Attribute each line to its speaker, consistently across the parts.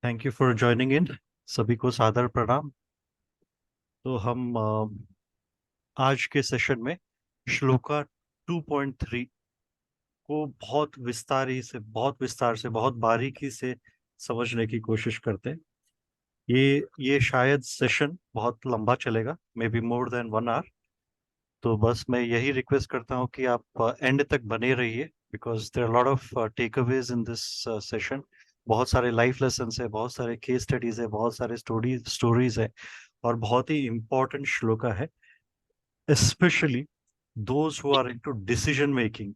Speaker 1: Thank you for joining in. सभी को सादर प्रणाम। तो हम आज के सेशन में श्लोका 2.3 को बहुत विस्तार से बहुत बारीकी से समझने की कोशिश करते हैं। ये शायद सेशन बहुत लंबा चलेगा, maybe more than 1 hour. तो बस मैं यही रिक्वेस्ट करता हूँ कि आप एंड तक बने रहिए, because there are lot of takeaways in this session. बहुत सारे लाइफ लेसन है, बहुत सारे केस स्टडीज है, बहुत सारे स्टोरीज है, और बहुत ही इम्पोर्टेंट श्लोका है, specially those who are into decision making.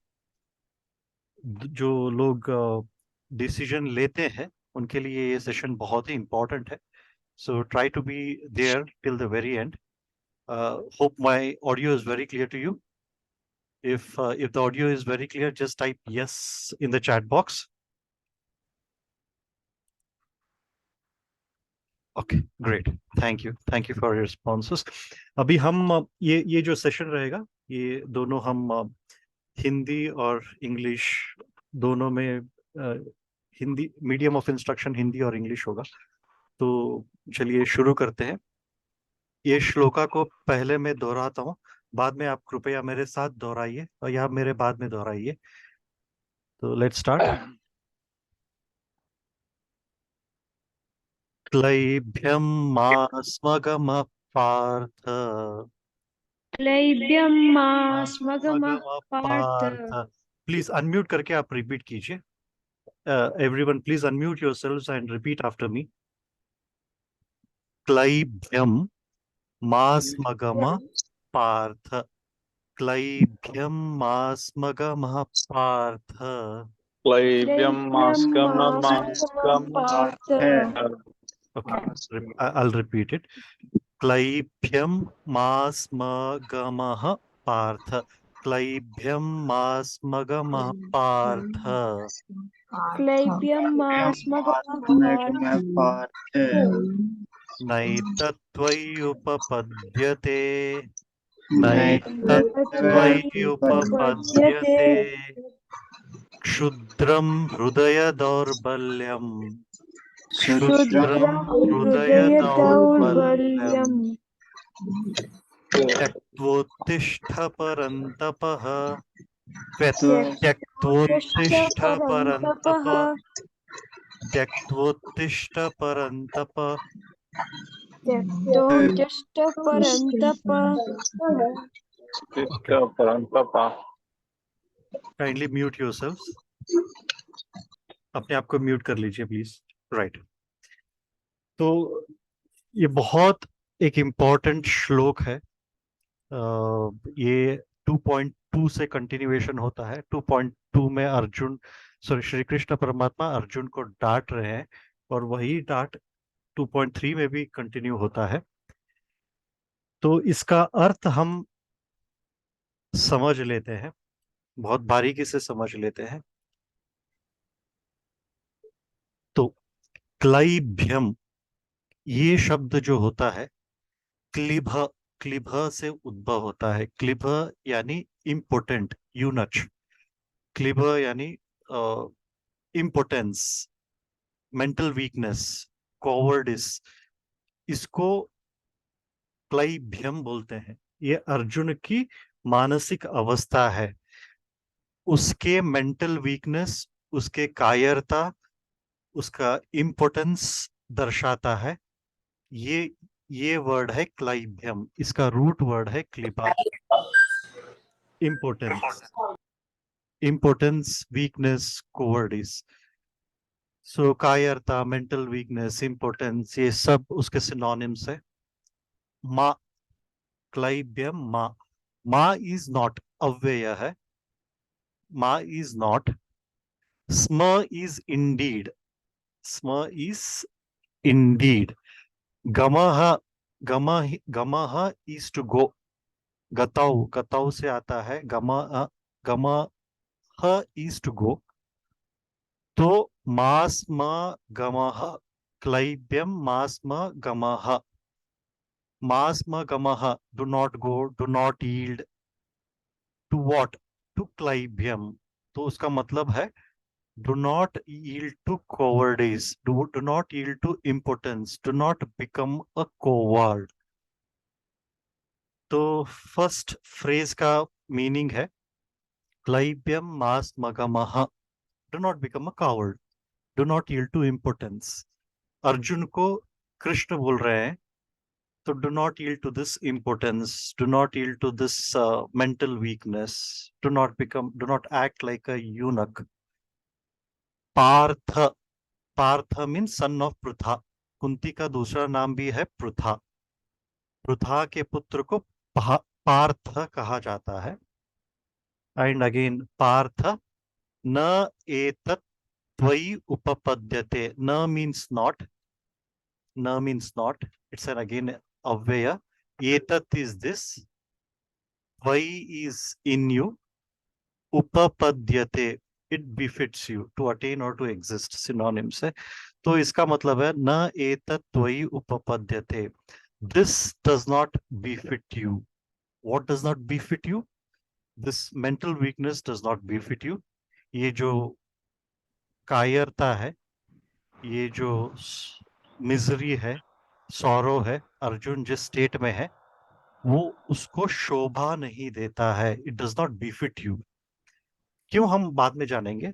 Speaker 1: जो लोग डिसीजन लेते हैं उनके लिए ये सेशन बहुत ही इम्पोर्टेंट है। So try to be there till the very end. Hope my audio is very clear to you. If the audio is very clear, just type yes in the chat box. Okay, great. Thank you for your responses. अभी हम ये जो session रहेगा, ये दोनों हम हिंदी और English दोनों में, Hindi medium of instruction Hindi और इंग्लिश होगा। तो चलिए शुरू करते हैं। ये श्लोका को पहले मैं दोहराता हूँ, बाद में आप कृपया मेरे साथ दोहराइए और या मेरे बाद में दोहराइए। तो लेट्स स्टार्ट। क्लैभ्यं मास्मगमः पार्थ।
Speaker 2: क्लैब्यं मास्मगमः पार्थ।
Speaker 1: पार्थ। प्लीज अनम्यूट करके आप रिपीट कीजिए। Everyone please unmute yourselves and repeat after me. क्लैभ्यं मास्मगमः पार्थ। क्लैभ्यं मास्मगमः पार्थ।
Speaker 3: क्लैब्यं
Speaker 2: क्लैब्यं
Speaker 3: मास्कममास्कं
Speaker 2: Partha.
Speaker 1: Okay, I'll repeat it. क्लैभ्यं मास्मगमः पार्थ। क्लैभ्यं मास्मगमः पार्थ।
Speaker 2: क्लैब्यं मास्मगमः पार्थ।
Speaker 1: नैतत्त्वय्युपपद्यते।
Speaker 2: नैतत्त्वय्युपपद्यते
Speaker 1: नैतत्त्वय्युपपद्यते। क्षुद्रं हृदय दौर्बल्यम्। क्षुद्रं हृदय दौर्बल्यम्।
Speaker 2: हृदयदौर्बल्यम्।
Speaker 1: त्यक्त्वोत्तिष्ठ परन्तपः।
Speaker 2: त्यक्त्वोत्तिष्ठ
Speaker 1: त्यक्त्वोत्तिष्ठ
Speaker 2: परन्तपः।
Speaker 1: परन्तप। त्यक्त्वोत्तिष्ठ परन्तप।
Speaker 2: त्यक्त्वोत्तिष्ठ परन्तप।
Speaker 1: Okay,
Speaker 3: परन्तपा।
Speaker 1: Kindly mute yourselves. अपने आप को म्यूट कर लीजिए प्लीज। राइट। तो ये बहुत एक इम्पॉर्टेंट श्लोक है। ये 2.2 से कंटिन्यूएशन होता है। 2.2 में अर्जुन, सॉरी, श्री कृष्ण परमात्मा अर्जुन को डांट रहे हैं, और वही डांट 2.3 में भी कंटिन्यू होता है। तो इसका अर्थ हम समझ लेते हैं, बहुत बारीकी से समझ लेते हैं। तो क्लैभ्यम, ये शब्द जो होता है, क्लिभ, क्लिभ से उद्भव होता है। क्लिभ यानी इम्पोर्टेंट, यूनच। क्लिभ यानी इम्पोर्टेंस, मेंटल वीकनेस, कॉवर्डिस। इसको क्लैभ्यम बोलते हैं। ये अर्जुन की मानसिक अवस्था है, उसके मेंटल वीकनेस, उसके कायरता, उसका इम्पोर्टेंस दर्शाता है। ये ये वर्ड है क्लैभ्यम। इसका रूट वर्ड है क्लिबा। Impotence, impotence, weakness, cowardice. So कायरता, मेंटल वीकनेस, इम्पोर्टेंस, ये सब उसके सिनोनिम्स है। मा, क्लैभ्यम मा। मा इज नॉट, अव्यय है। मा इज नॉट। स्म इज इंडीड। स्म इज इंडीड। गमः, गमः इज टू गो। गतौ, गतौ से आता है गमः। गमः इज टू गो। तो मास्म गमः, क्लैब्यम मास्म गमः। मास्म गमः, do not go, do not yield to what, to क्लैब्यम। तो उसका मतलब है Do not yield to cowardice. Do not yield to impotence. Do not become a coward. तो फर्स्ट फ्रेज का मीनिंग है क्लैब्यम मास मगमः. Do not become a coward. Do not yield to impotence. Arjun को कृष्ण बोल रहे हैं तो do not yield to this impotence. Do not yield to this mental weakness. Do not act like a eunuch. Parth. Parth means son of Pritha. Kunti का दूसरा नाम भी है पृथा. पृथा के पुत्र को पार्थ कहा जाता है. एंड अगेन पार्थ न एतत् त्वयि उपपद्यते. न मीन्स नॉट. न means not. It's an again अव्यय. एतत् इज दिस. त्वयि इज इन यू. उपपद्यते it befits you. To attain और टू एग्जिस्ट सिनोनिम्स है. तो इसका मतलब है न एतत् त्वयि उपपद्यते. This does not befit you. What does not befit you? This mental weakness does not befit you. ये जो कायरता है, ये जो मिजरी है, सौरो है, अर्जुन जिस स्टेट में है वो उसको शोभा नहीं देता है. It does not befit you. क्यों, हम बाद में जानेंगे.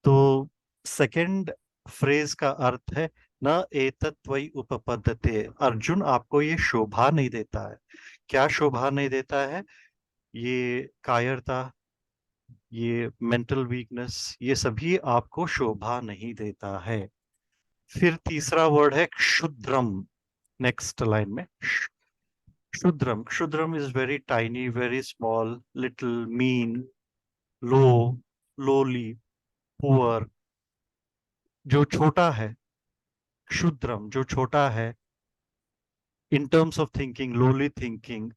Speaker 1: तो सेकंड फ्रेज का अर्थ है न एतत्वयि उपपद्यते. अर्जुन आपको ये शोभा नहीं देता है. क्या शोभा नहीं देता है? ये कायरता, ये मेंटल वीकनेस, ये सभी आपको शोभा नहीं देता है. फिर तीसरा वर्ड है क्षुद्रम. नेक्स्ट लाइन में क्षुद्रम. क्षुद्रम is very tiny, very small, little, mean, low, lowly, poor. जो छोटा है, क्षुद्रम जो छोटा है in terms of thinking, lowly thinking.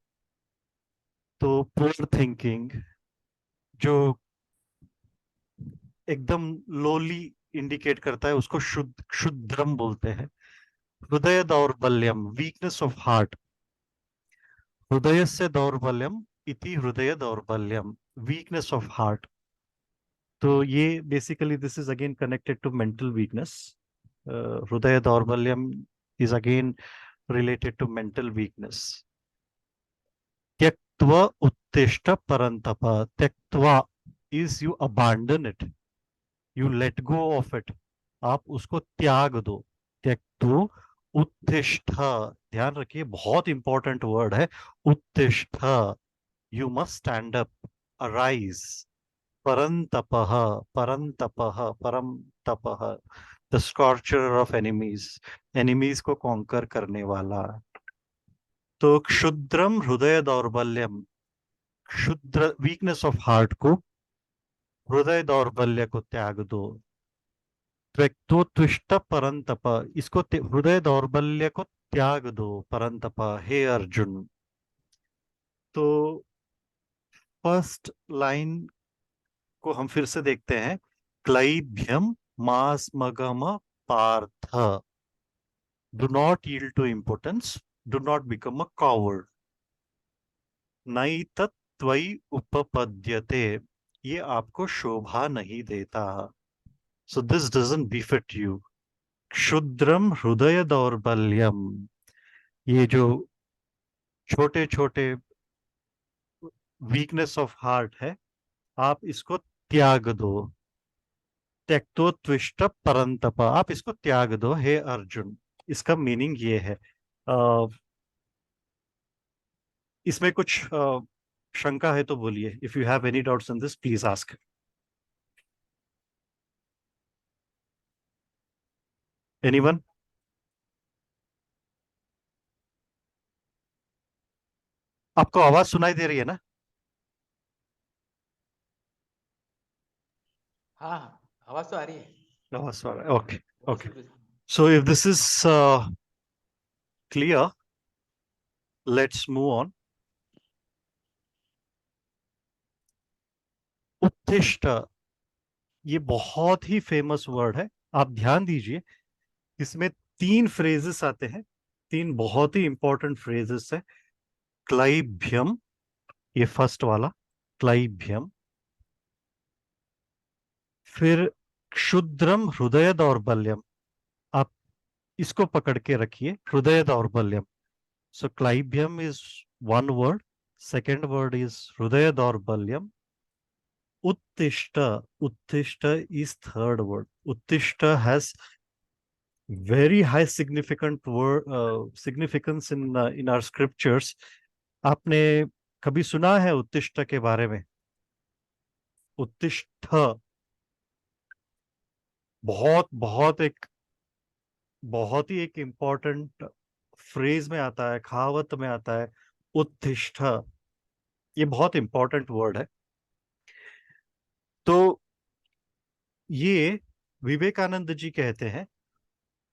Speaker 1: तो पुअर थिंकिंग जो एकदम लोली इंडिकेट करता है उसको क्षुद्रम बोलते हैं. हृदय दौर्बल्यम, वीकनेस ऑफ हार्ट. हृदय से दौर्बल्यम इति हृदय दौर्बल्यम, वीकनेस ऑफ हार्ट. तो ये basically this is again connected to mental weakness. हृदय दौर्बल्यम is again related to mental weakness. त्यक्त्वा उत्तिष्ठ परंतप. त्यक्त्वा is you abandon it, you let go of it. आप उसको त्याग दो. त्यक्तो उत्तिष्ठ. ध्यान रखिए, बहुत इंपॉर्टेंट वर्ड है उत्तिष्ठ. You must stand up, arise. परंतपः. परंतपः, परम तपः, the scorcher of enemies. Enemies को कॉन्कर करने वाला. तो क्षुद्रम हृदय दौर्बल्यम, क्षुद्र वीकनेस ऑफ हार्ट को, हृदय दौर्बल्य को त्याग दो. त्वक्तोत्विष्ट परंतप. इसको हृदय दौर्बल्य को त्याग दो. परंतप, हे अर्जुन. तो फर्स्ट लाइन को हम फिर से देखते हैं. क्लैब्यम मास्मगम Partha. Do not yield to impotence. Do not become a coward. नैतत् त्वयि उपपद्यते. ये आपको शोभा नहीं देता. So this doesn't befit you. क्षुद्रम हृदय दौर्बल्यम. ये जो छोटे छोटे वीकनेस ऑफ हार्ट है, आप इसको त्याग दो. त्यक्तो त्विष्ट परंतप. आप इसको त्याग दो हे अर्जुन. इसका मीनिंग ये है. इसमें कुछ शंका है तो बोलिए. If you have any doubts in this please ask. Anyone? आपको आवाज सुनाई दे रही है ना?
Speaker 4: हाँ आवाज तो आ रही है.
Speaker 1: आवाज आ रहा है. Okay okay. So if this is clear, let's move on. उत्तिष्ठ, ये बहुत ही फेमस वर्ड है. आप ध्यान दीजिए, इसमें 3 फ्रेजेस आते हैं. 3 बहुत ही इंपॉर्टेंट फ्रेजेस है. क्लैब्यम, ये फर्स्ट वाला क्लैब्यम. फिर क्षुद्रम हृदय दौर्बल्यम, आप इसको पकड़ के रखिए, हृदय दौर्बल्यम. सो क्लाइबियम is one word, second word is हृदय दौर्बल्यम. उत्तिष्ठ, उत्तिष्ठ is third word. Uttishtha has very high significant word significance in our scriptures. आपने कभी सुना है उत्तिष्ठ के बारे में? उत्तिष्ठ बहुत बहुत ही एक इम्पोर्टेंट फ्रेज में आता है, कहावत में आता है उत्तिष्ठ. ये बहुत इंपॉर्टेंट वर्ड है. तो ये विवेकानंद जी कहते हैं,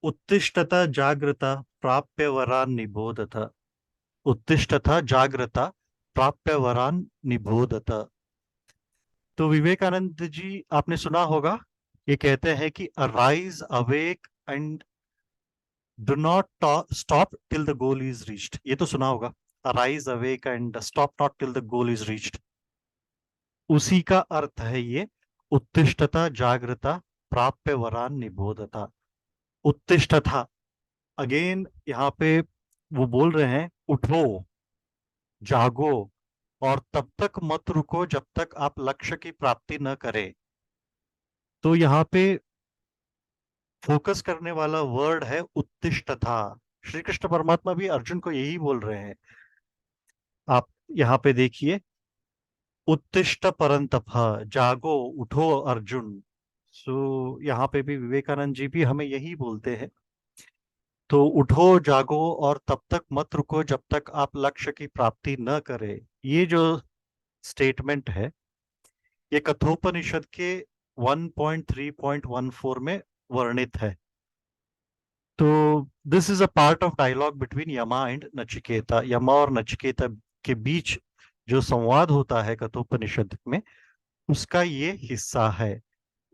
Speaker 1: उत्तिष्ठता जागृता प्राप्य वरान निबोधत. उत्तिष्ठता जागृता प्राप्य वरान निबोधत. तो विवेकानंद जी आपने सुना होगा, ये कहते हैं कि arise awake and do not stop till the goal is reached. ये तो सुना होगा, arise awake and stop not till the goal is reached. उसी का अर्थ है ये उत्तिष्ठता जागृता प्राप्य वरान निबोधता. उत्तिष्ठता अगेन यहाँ पे वो बोल रहे हैं, उठो, जागो, और तब तक मत रुको जब तक आप लक्ष्य की प्राप्ति न करें. तो यहाँ पे फोकस करने वाला वर्ड है उत्तिष्ठता. श्री कृष्ण परमात्मा भी अर्जुन को यही बोल रहे हैं. आप यहाँ पे देखिए, उत्तिष्ठ परंतप, जागो, उठो अर्जुन. सो यहाँ पे भी विवेकानंद जी भी हमें यही बोलते हैं. तो उठो, जागो, और तब तक मत रुको जब तक आप लक्ष्य की प्राप्ति न करें. ये जो स्टेटमेंट है, ये कठोपनिषद के 1.3.14 में वर्णित है. तो this is a part of dialogue between Yama and Nachiketa. Yama और नचिकेता के बीच जो संवाद होता है कठोपनिषद में, उसका ये हिस्सा है.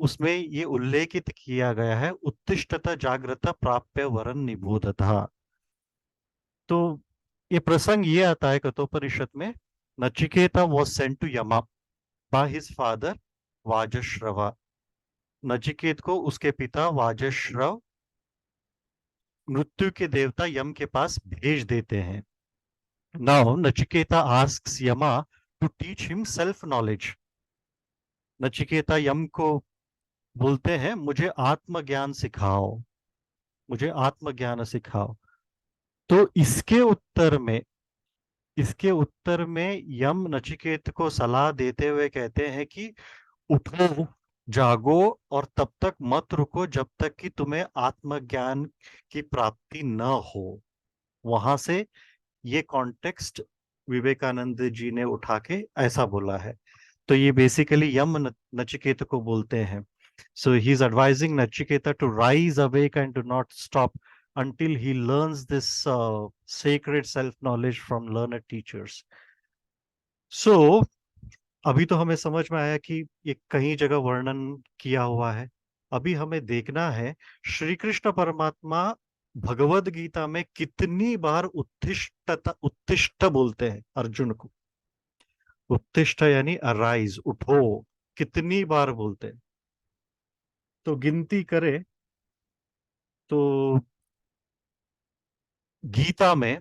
Speaker 1: उसमें ये उल्लेखित किया गया है, उत्तिष्ठता जागृता प्राप्य वरन निबोधता. तो ये प्रसंग ये आता है कठोपनिषद में, नचिकेता वॉज सेंट टू यमा by his father Vajashrava. Nachiket को उसके पिता वाजश्रव मृत्यु के देवता यम के पास भेज देते हैं. Now Nachiketa asks Yama to teach him self knowledge. Nachiketa Yama को बोलते हैं, मुझे आत्मज्ञान सिखाओ, मुझे आत्मज्ञान सिखाओ. तो इसके उत्तर में यम नचिकेत को सलाह देते हुए कहते हैं कि उठो, जागो, और तब तक मत रुको जब तक कि तुम्हें आत्मज्ञान की प्राप्ति न हो. वहां से ये कॉन्टेक्स्ट विवेकानंद जी ने उठा के ऐसा बोला है. तो ये बेसिकली यम नचिकेत को बोलते हैं. So he is advising Nachiketa to rise awake and do not stop until he learns this sacred self knowledge from learned teachers. So अभी तो हमें समझ में आया कि ये कई जगह वर्णन किया हुआ है. अभी हमें देखना है श्री कृष्ण परमात्मा भगवद गीता में कितनी बार उत्तिष्ठ बोलते हैं अर्जुन को. उत्तिष्ठ यानी अराइज, उठो, कितनी बार बोलते हैं. तो गिनती करें तो गीता में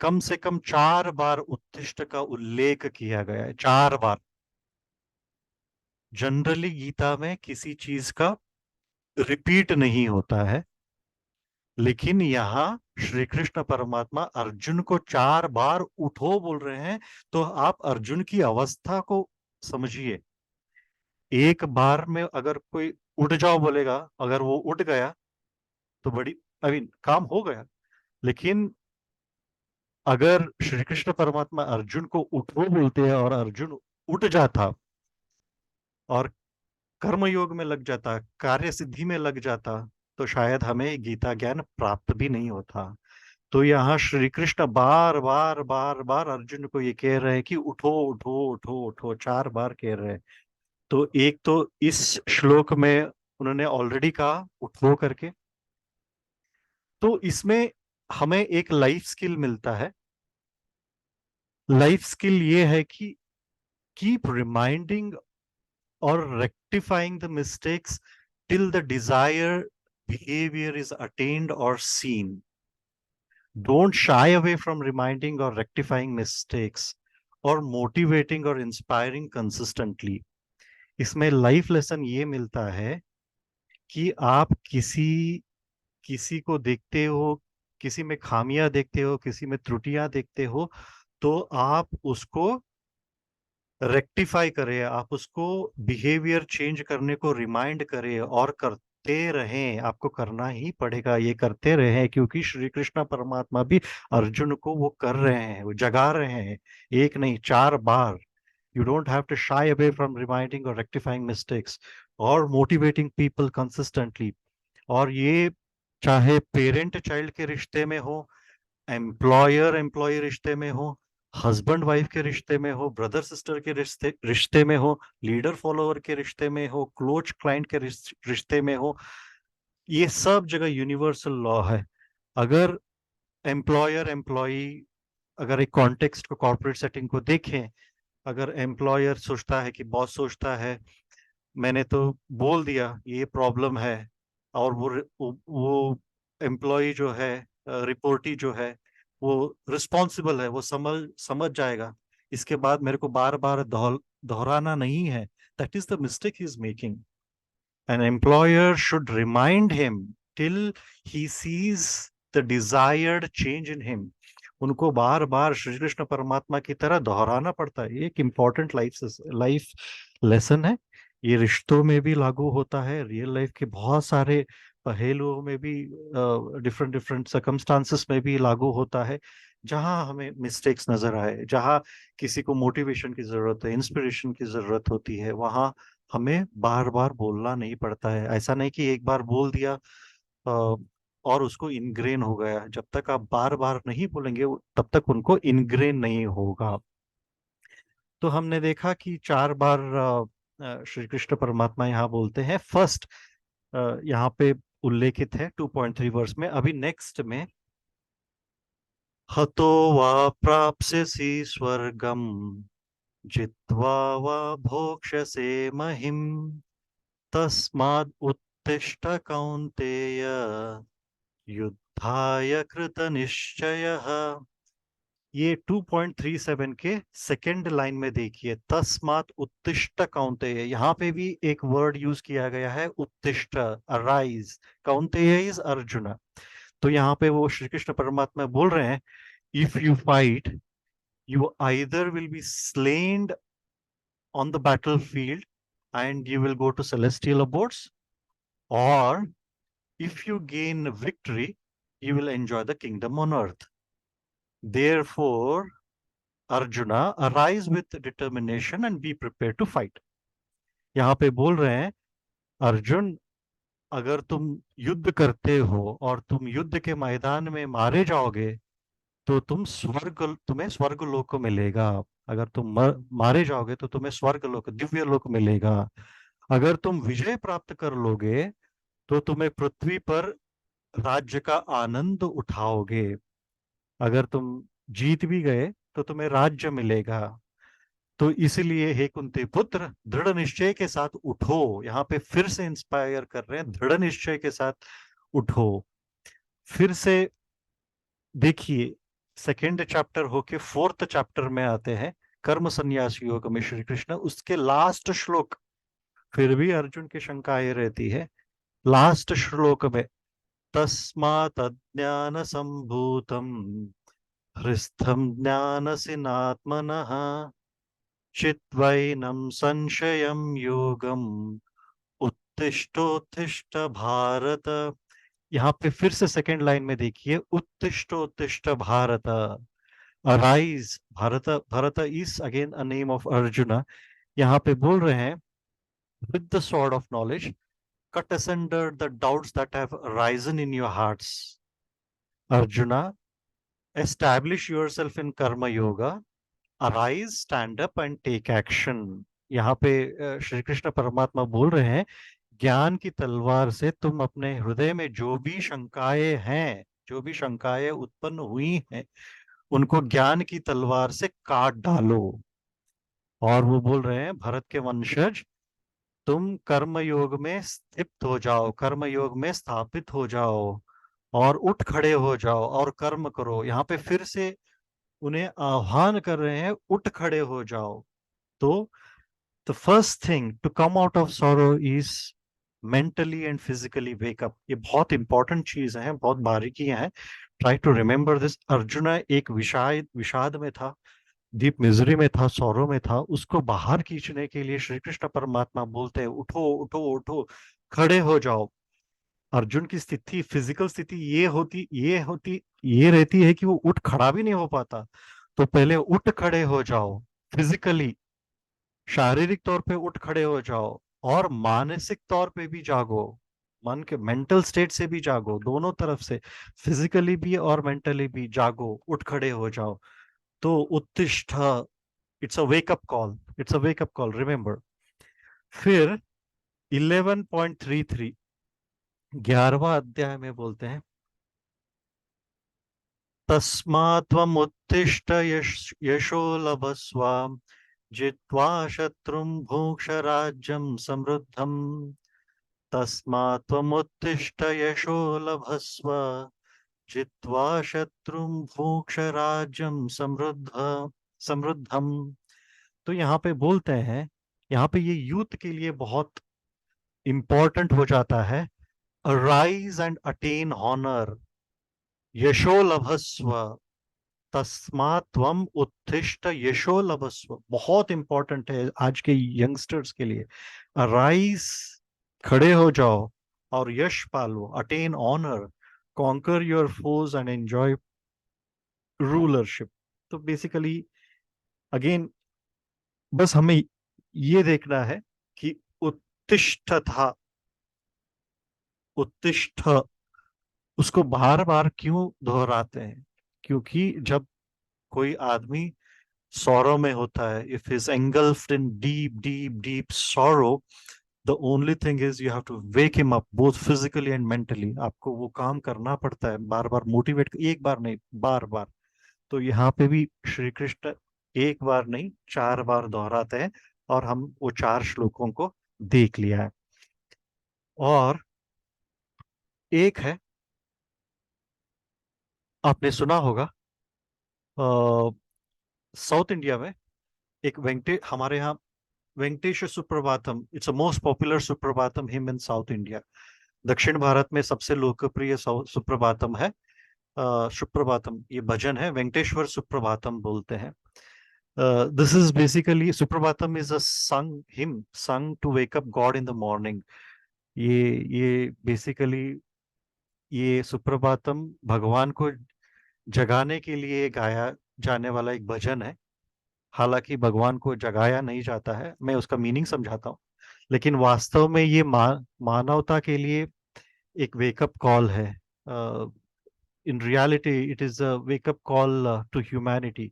Speaker 1: कम से कम 4 बार उत्तिष्ठ का उल्लेख किया गया है. 4 बार. जनरली गीता में किसी चीज का रिपीट नहीं होता है, लेकिन यहाँ श्री कृष्ण परमात्मा अर्जुन को 4 बार उठो बोल रहे हैं. तो आप अर्जुन की अवस्था को समझिए. एक बार में अगर कोई उठ जाओ बोलेगा, अगर वो उठ गया तो बड़ी काम हो गया. लेकिन अगर श्री कृष्ण परमात्मा अर्जुन को उठो बोलते हैं और अर्जुन उठ जाता और कर्मयोग में लग जाता, कार्य सिद्धि में लग जाता, तो शायद हमें गीता ज्ञान प्राप्त भी नहीं होता. तो यहाँ श्री कृष्ण बार बार बार बार अर्जुन को ये कह रहे हैं कि उठो उठो उठो उठो. 4 बार कह रहे हैं. तो एक तो इस श्लोक में उन्होंने ऑलरेडी कहा उठो करके. तो इसमें हमें एक लाइफ स्किल मिलता है. लाइफ स्किल ये है कि कीप रिमाइंडिंग और rectifying the mistakes till the desired behavior is attained or seen. Don't shy away from reminding or rectifying mistakes or motivating or inspiring consistently. इसमें लाइफ लेसन ये मिलता है कि आप किसी को देखते हो, किसी में खामियां देखते हो, किसी में त्रुटियां देखते हो, तो आप उसको रेक्टिफाई करें, आप उसको बिहेवियर चेंज करने को रिमाइंड करें और करते रहें। आपको करना ही पड़ेगा, ये करते रहें, क्योंकि श्री कृष्ण परमात्मा भी अर्जुन को वो कर रहे हैं, वो जगा रहे हैं, एक नहीं 4 बार। You don't have to shy away from reminding or rectifying mistakes or motivating people consistently. और ये चाहे पेरेंट चाइल्ड के रिश्ते में हो, एम्प्लॉयर एम्प्लॉय रिश्ते में हो, हस्बैंड वाइफ के रिश्ते में हो, ब्रदर सिस्टर के रिश्ते में हो, लीडर फॉलोअर के रिश्ते में हो, क्लोज क्लाइंट के रिश्ते में हो, ये सब जगह यूनिवर्सल लॉ है। अगर एम्प्लॉयर एम्प्लॉय, अगर एक कॉन्टेक्स्ट को, कॉर्पोरेट सेटिंग को देखें, अगर एम्प्लॉयर सोचता है कि बॉस सोचता है मैंने तो बोल दिया ये प्रॉब्लम है, और वो एम्प्लॉय जो है, रिपोर्टी जो है, वो रिस्पॉन्सिबल है, वो समझ जाएगा, इसके बाद मेरे को बार बार दोहराना नहीं है। That is the mistake he is making. An employer should remind him till he sees the desired change in him. उनको बार बार श्री कृष्ण परमात्मा की तरह दोहराना पड़ता है। ये एक इम्पॉर्टेंट लाइफ लेसन है। ये रिश्तों में भी लागू होता है, रियल लाइफ के बहुत सारे पहलुओं में भी, डिफरेंट डिफरेंट सर्कमस्टांसेस में भी लागू होता है। जहां हमें मिस्टेक्स नजर आए, जहां किसी को मोटिवेशन की जरूरत है, इंस्पिरेशन की जरूरत होती है, वहां हमें बार बार बोलना नहीं पड़ता है। ऐसा नहीं कि एक बार बोल दिया और उसको इनग्रेन हो गया। जब तक आप बार बार नहीं बोलेंगे तब तक उनको इनग्रेन नहीं होगा। तो हमने देखा कि 4 बार श्री कृष्ण परमात्मा यहाँ बोलते हैं। फर्स्ट यहाँ पे उल्लेखित है 2.3 वर्स में। अभी नेक्स्ट में, हतो वा प्राप्स्यसि स्वर्गम जित्वा वा भोक्ष्यसे महिम तस्माद् उत्तिष्ठ कौन्तेय युद्धाय कृतनिश्चयः। ये 2.37 के सेकेंड लाइन में देखिए, तस्मात् उत्तिष्ठ कौन्तेय। यहाँ पे भी एक वर्ड यूज किया गया है, उत्तिष्ठ, अराइज। Kaunteya is Arjun. तो यहाँ पे वो श्री कृष्ण परमात्मा बोल रहे हैं, if you fight, you either will be slain on the battlefield and you will go to celestial abodes, or if you gain victory, you will enjoy the kingdom on earth. Therefore, Arjuna, arise with determination and be prepared to fight. यहाँ पे बोल रहे हैं, अर्जुन, अगर तुम युद्ध करते हो और तुम युद्ध के मैदान में मारे जाओगे तो तुम्हें स्वर्ग लोक मिलेगा। अगर तुम मारे जाओगे तो तुम्हें स्वर्ग लोक, दिव्य लोक मिलेगा। अगर तुम विजय प्राप्त कर लोगे तो तुम्हें पृथ्वी पर राज्य का आनंद उठाओगे। अगर तुम जीत भी गए तो तुम्हें राज्य मिलेगा। तो इसलिए हे कुंती पुत्र, दृढ़ निश्चय के साथ उठो। यहाँ पे फिर से इंस्पायर कर रहे हैं, दृढ़ निश्चय के साथ उठो। फिर से देखिए, सेकेंड चैप्टर होके फोर्थ चैप्टर में आते हैं, कर्म संन्यास योग में श्री कृष्ण। उसके लास्ट श्लोक, फिर भी अर्जुन की शंकाएं रहती है। लास्ट श्लोक में, तस्मात् अज्ञान संभूतम हृस्थम ज्ञानसिनात्मनः चित्वैनं संशयं योगम उत्तिष्ठोत्तिष्ठ भारत। यहाँ पे फिर से सेकेंड लाइन में देखिए, उत्तिष्ठोत्तिष्ठ Bharat, arise Bharat. Bharat is again a name of Arjun. यहाँ पे बोल रहे हैं, with the sword of knowledge cut asunder the doubts that have arisen in your hearts. Arjuna, establish yourself in karma yoga, arise, stand up and take action. यहाँ पे श्री कृष्ण परमात्मा बोल रहे हैं, ज्ञान की तलवार से तुम अपने हृदय में जो भी शंकाएं हैं, जो भी शंकाएं उत्पन्न हुई हैं, उनको ज्ञान की तलवार से काट डालो। और वो बोल रहे हैं, भरत के वंशज, तुम कर्म योग में स्थित हो जाओ, कर्म योग में स्थापित हो जाओ और उठ खड़े हो जाओ और कर्म करो। यहाँ पे फिर से उन्हें आह्वान कर रहे हैं, उठ खड़े हो जाओ। तो the first thing to come out of sorrow is mentally and physically wake up. ये बहुत इंपॉर्टेंट चीज है, बहुत बारीकियां हैं। Try to remember this. Arjun एक विषाद विषाद में था, डीप मिजरी में था, सौरों में था। उसको बाहर खींचने के लिए श्री कृष्ण परमात्मा बोलते हैं, उठो उठो उठो, खड़े हो जाओ। अर्जुन की स्थिति, फिजिकल स्थिति ये रहती है कि वो उठ खड़ा भी नहीं हो पाता। तो पहले उठ खड़े हो जाओ, फिजिकली, शारीरिक तौर पे उठ खड़े हो जाओ, और मानसिक तौर पे भी जागो। मन के मेंटल स्टेट से भी जागो, दोनों तरफ से, फिजिकली भी और मेंटली भी जागो, उठ खड़े हो जाओ। तो उत्तिष्ठ, it's a wake up call, it's a wake up call, remember. फिर 11.33, 11वां अध्याय में बोलते हैं, तस्मात्त्वमुत्तिष्ठ यशो लभस्व, जित्वा शत्रुं भुङ्क्ष राज्यं समृद्धम्। तस्मात्त्वमुत्तिष्ठ यशो लभस्व, जित्वा शत्रुं भुङ्क्ष राज्यं समृद्धम्। तो यहाँ पे बोलते हैं, यहाँ पे ये यूथ के लिए बहुत इंपॉर्टेंट हो जाता है। अराइज एंड अटेन हॉनर, यशो लभस्व, तस्मात् त्वम उत्तिष्ठ यशो लभस्व। बहुत इंपॉर्टेंट है आज के यंगस्टर्स के लिए। अराइज, खड़े हो जाओ, और यश पालो, attain honour, conquer your foes and enjoy rulership. तो बेसिकली अगेन बस हमें ये देखना है कि उत्तिष्ठ था, उत्तिष्ठ, उसको बार बार क्यों दोहराते हैं? क्योंकि जब कोई आदमी sorrow में होता है, if he's engulfed in deep sorrow, the only thing is you have to wake him up both physically and mentally. आपको वो काम करना पड़ता है, बार बार मोटिवेट, एक बार नहीं, बार बार। तो यहाँ पे भी श्री कृष्ण एक बार नहीं 4 बार दोहराते हैं, और हम वो 4 श्लोकों को देख लिया है। और एक है, आपने सुना होगा, साउथ इंडिया में एक हमारे यहाँ Venkatesh Suprabhatam, it's a most popular Suprabhatam hymn in South India. दक्षिण भारत में सबसे लोकप्रिय सुप्रभातम है, सुप्रभातम, ये भजन है, वेंकटेश्वर सुप्रभातम बोलते हैं। This is basically, Suprabhatam is a song hymn, song to wake up God in the morning. ये बेसिकली, ये सुप्रभातम भगवान को जगाने के लिए गाया जाने वाला एक भजन है। हालांकि भगवान को जगाया नहीं जाता है, मैं उसका मीनिंग समझाता हूँ। लेकिन वास्तव में ये मानवता के लिए एक वेकअप कॉल है। In reality it is a wake up call to humanity.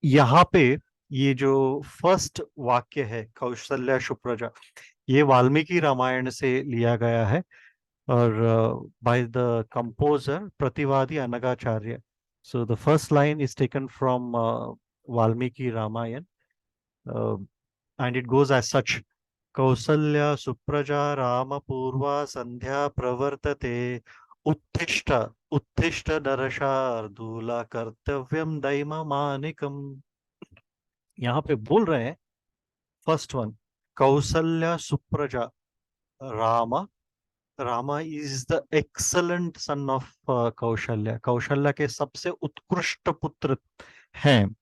Speaker 1: यहाँ पे ये जो फर्स्ट वाक्य है, कौशल्या सुप्रजा, ये वाल्मीकि रामायण से लिया गया है, और बाय द कंपोजर प्रतिवादी अनगाचार्य। So the first line is taken from Valmiki Ramayana, and it goes as such: Kausalya Supraja Rama Purva Sandhya Pravartate, Uttishta Uttishta Narashardula Kartavyam Daima Manikam। यहाँ पे बोल रहे हैं, फर्स्ट वन, कौसल्या सुप्रजा, Rama, Rama is the excellent son of Kaushalya, Kaushalya के सबसे उत्कृष्ट पुत्र हैं।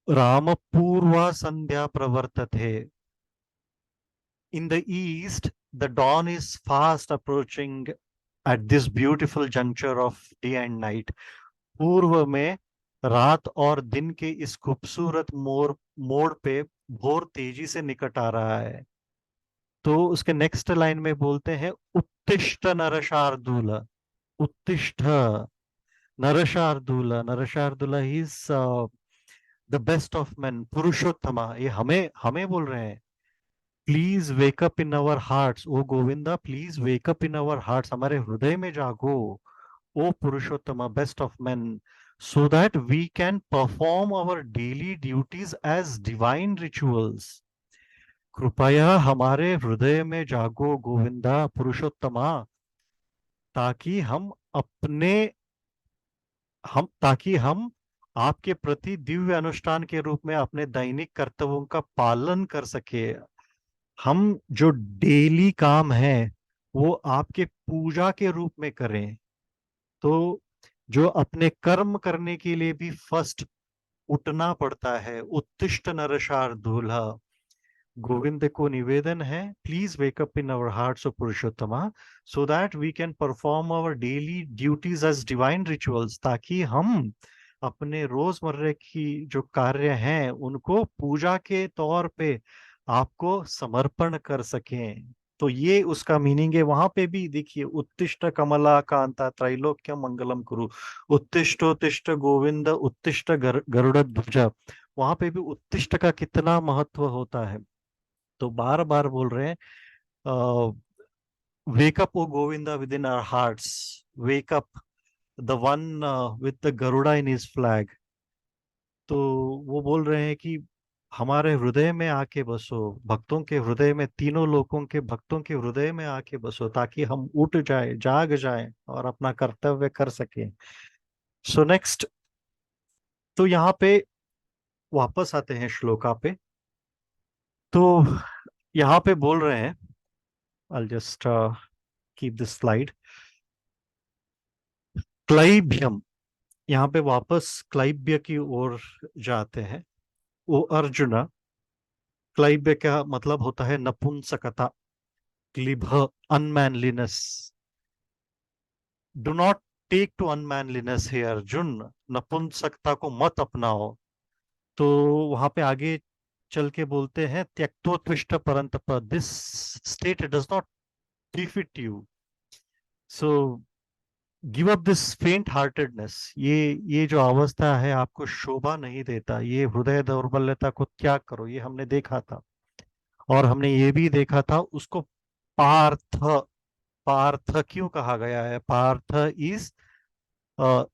Speaker 1: राम पूर्वा संध्या प्रवर्तते, in the east the dawn is fast approaching at this beautiful juncture of day and night। पूर्व में रात और दिन के इस खूबसूरत मोड़ पे भोर तेजी से निकट आ रहा है। तो उसके नेक्स्ट लाइन में बोलते हैं, उत्तिष्ठ नरशार्दूल, उत्तिष्ठ नरशार्दूल, नरशार्दूल is the best of man, Purushottama. ये हमें हमें बोल रहे हैं, please wake up in our hearts, ओ Govinda, please wake up in our hearts, हमारे हृदय में जागो, ओ Purushottama, best of man, so that we can perform our daily duties as divine rituals. कृपया हमारे हृदय में जागो गोविंदा पुरुषोत्तमा, ताकि हम आपके प्रति दिव्य अनुष्ठान के रूप में अपने दैनिक कर्तव्यों का पालन कर सके। हम जो डेली काम है वो आपके पूजा के रूप में करें। तो जो अपने कर्म करने के लिए भी फर्स्ट उठना पड़ता है, उत्तिष्ठ नरशार्दूल। गोविंद को निवेदन है, please wake up in our hearts of Purushottama, so that we can perform our daily duties as divine rituals, ताकि हम अपने रोजमर्रा की जो कार्य हैं उनको पूजा के तौर पे आपको समर्पण कर सकें। तो ये उसका मीनिंग है। वहां पे भी देखिए, उत्तिष्ठ कमला कांता त्रैलोक्य मंगलम कुरु, उत्तिष्ठोत्तिष्ठ गोविंद उत्तिष्ठ गरुड़ ध्वज, वहां पे भी उत्तिष्ठ का कितना महत्व होता है। तो बार बार बोल रहे हैं, wake up O Govinda within our hearts, wake up the one with the Garuda in his flag. तो वो बोल रहे हैं कि हमारे हृदय में आके बसो, भक्तों के हृदय में, तीनों लोकों के भक्तों के हृदय में आके बसो, ताकि हम उठ जाए, जाग जाए और अपना कर्तव्य कर सके। सो नेक्स्ट, तो यहाँ पे वापस आते हैं श्लोका पे। तो यहाँ पे बोल रहे हैं, I'll just keep this slide. क्लैब्यम, यहाँ पे वापस क्लैब्य की ओर जाते हैं। वो अर्जुन, क्लैब्य का मतलब होता है नपुंसकता, क्लिभ, अनमैनलीनेस। डू नॉट टेक टू अनमैनलीनेस हे अर्जुन, नपुंसकता को मत अपनाओ। तो वहां पे आगे चल के बोलते हैं, त्यक्तोत्विष्ट परंतप, this state does not defeat you, so give up this faint heartedness. ये जो अवस्था है आपको शोभा नहीं देता, ये हृदय दौर्बल्यता को त्याग करो। ये हमने देखा था, और हमने ये भी देखा था उसको पार्थ, पार्थ क्यों कहा गया है? Parth is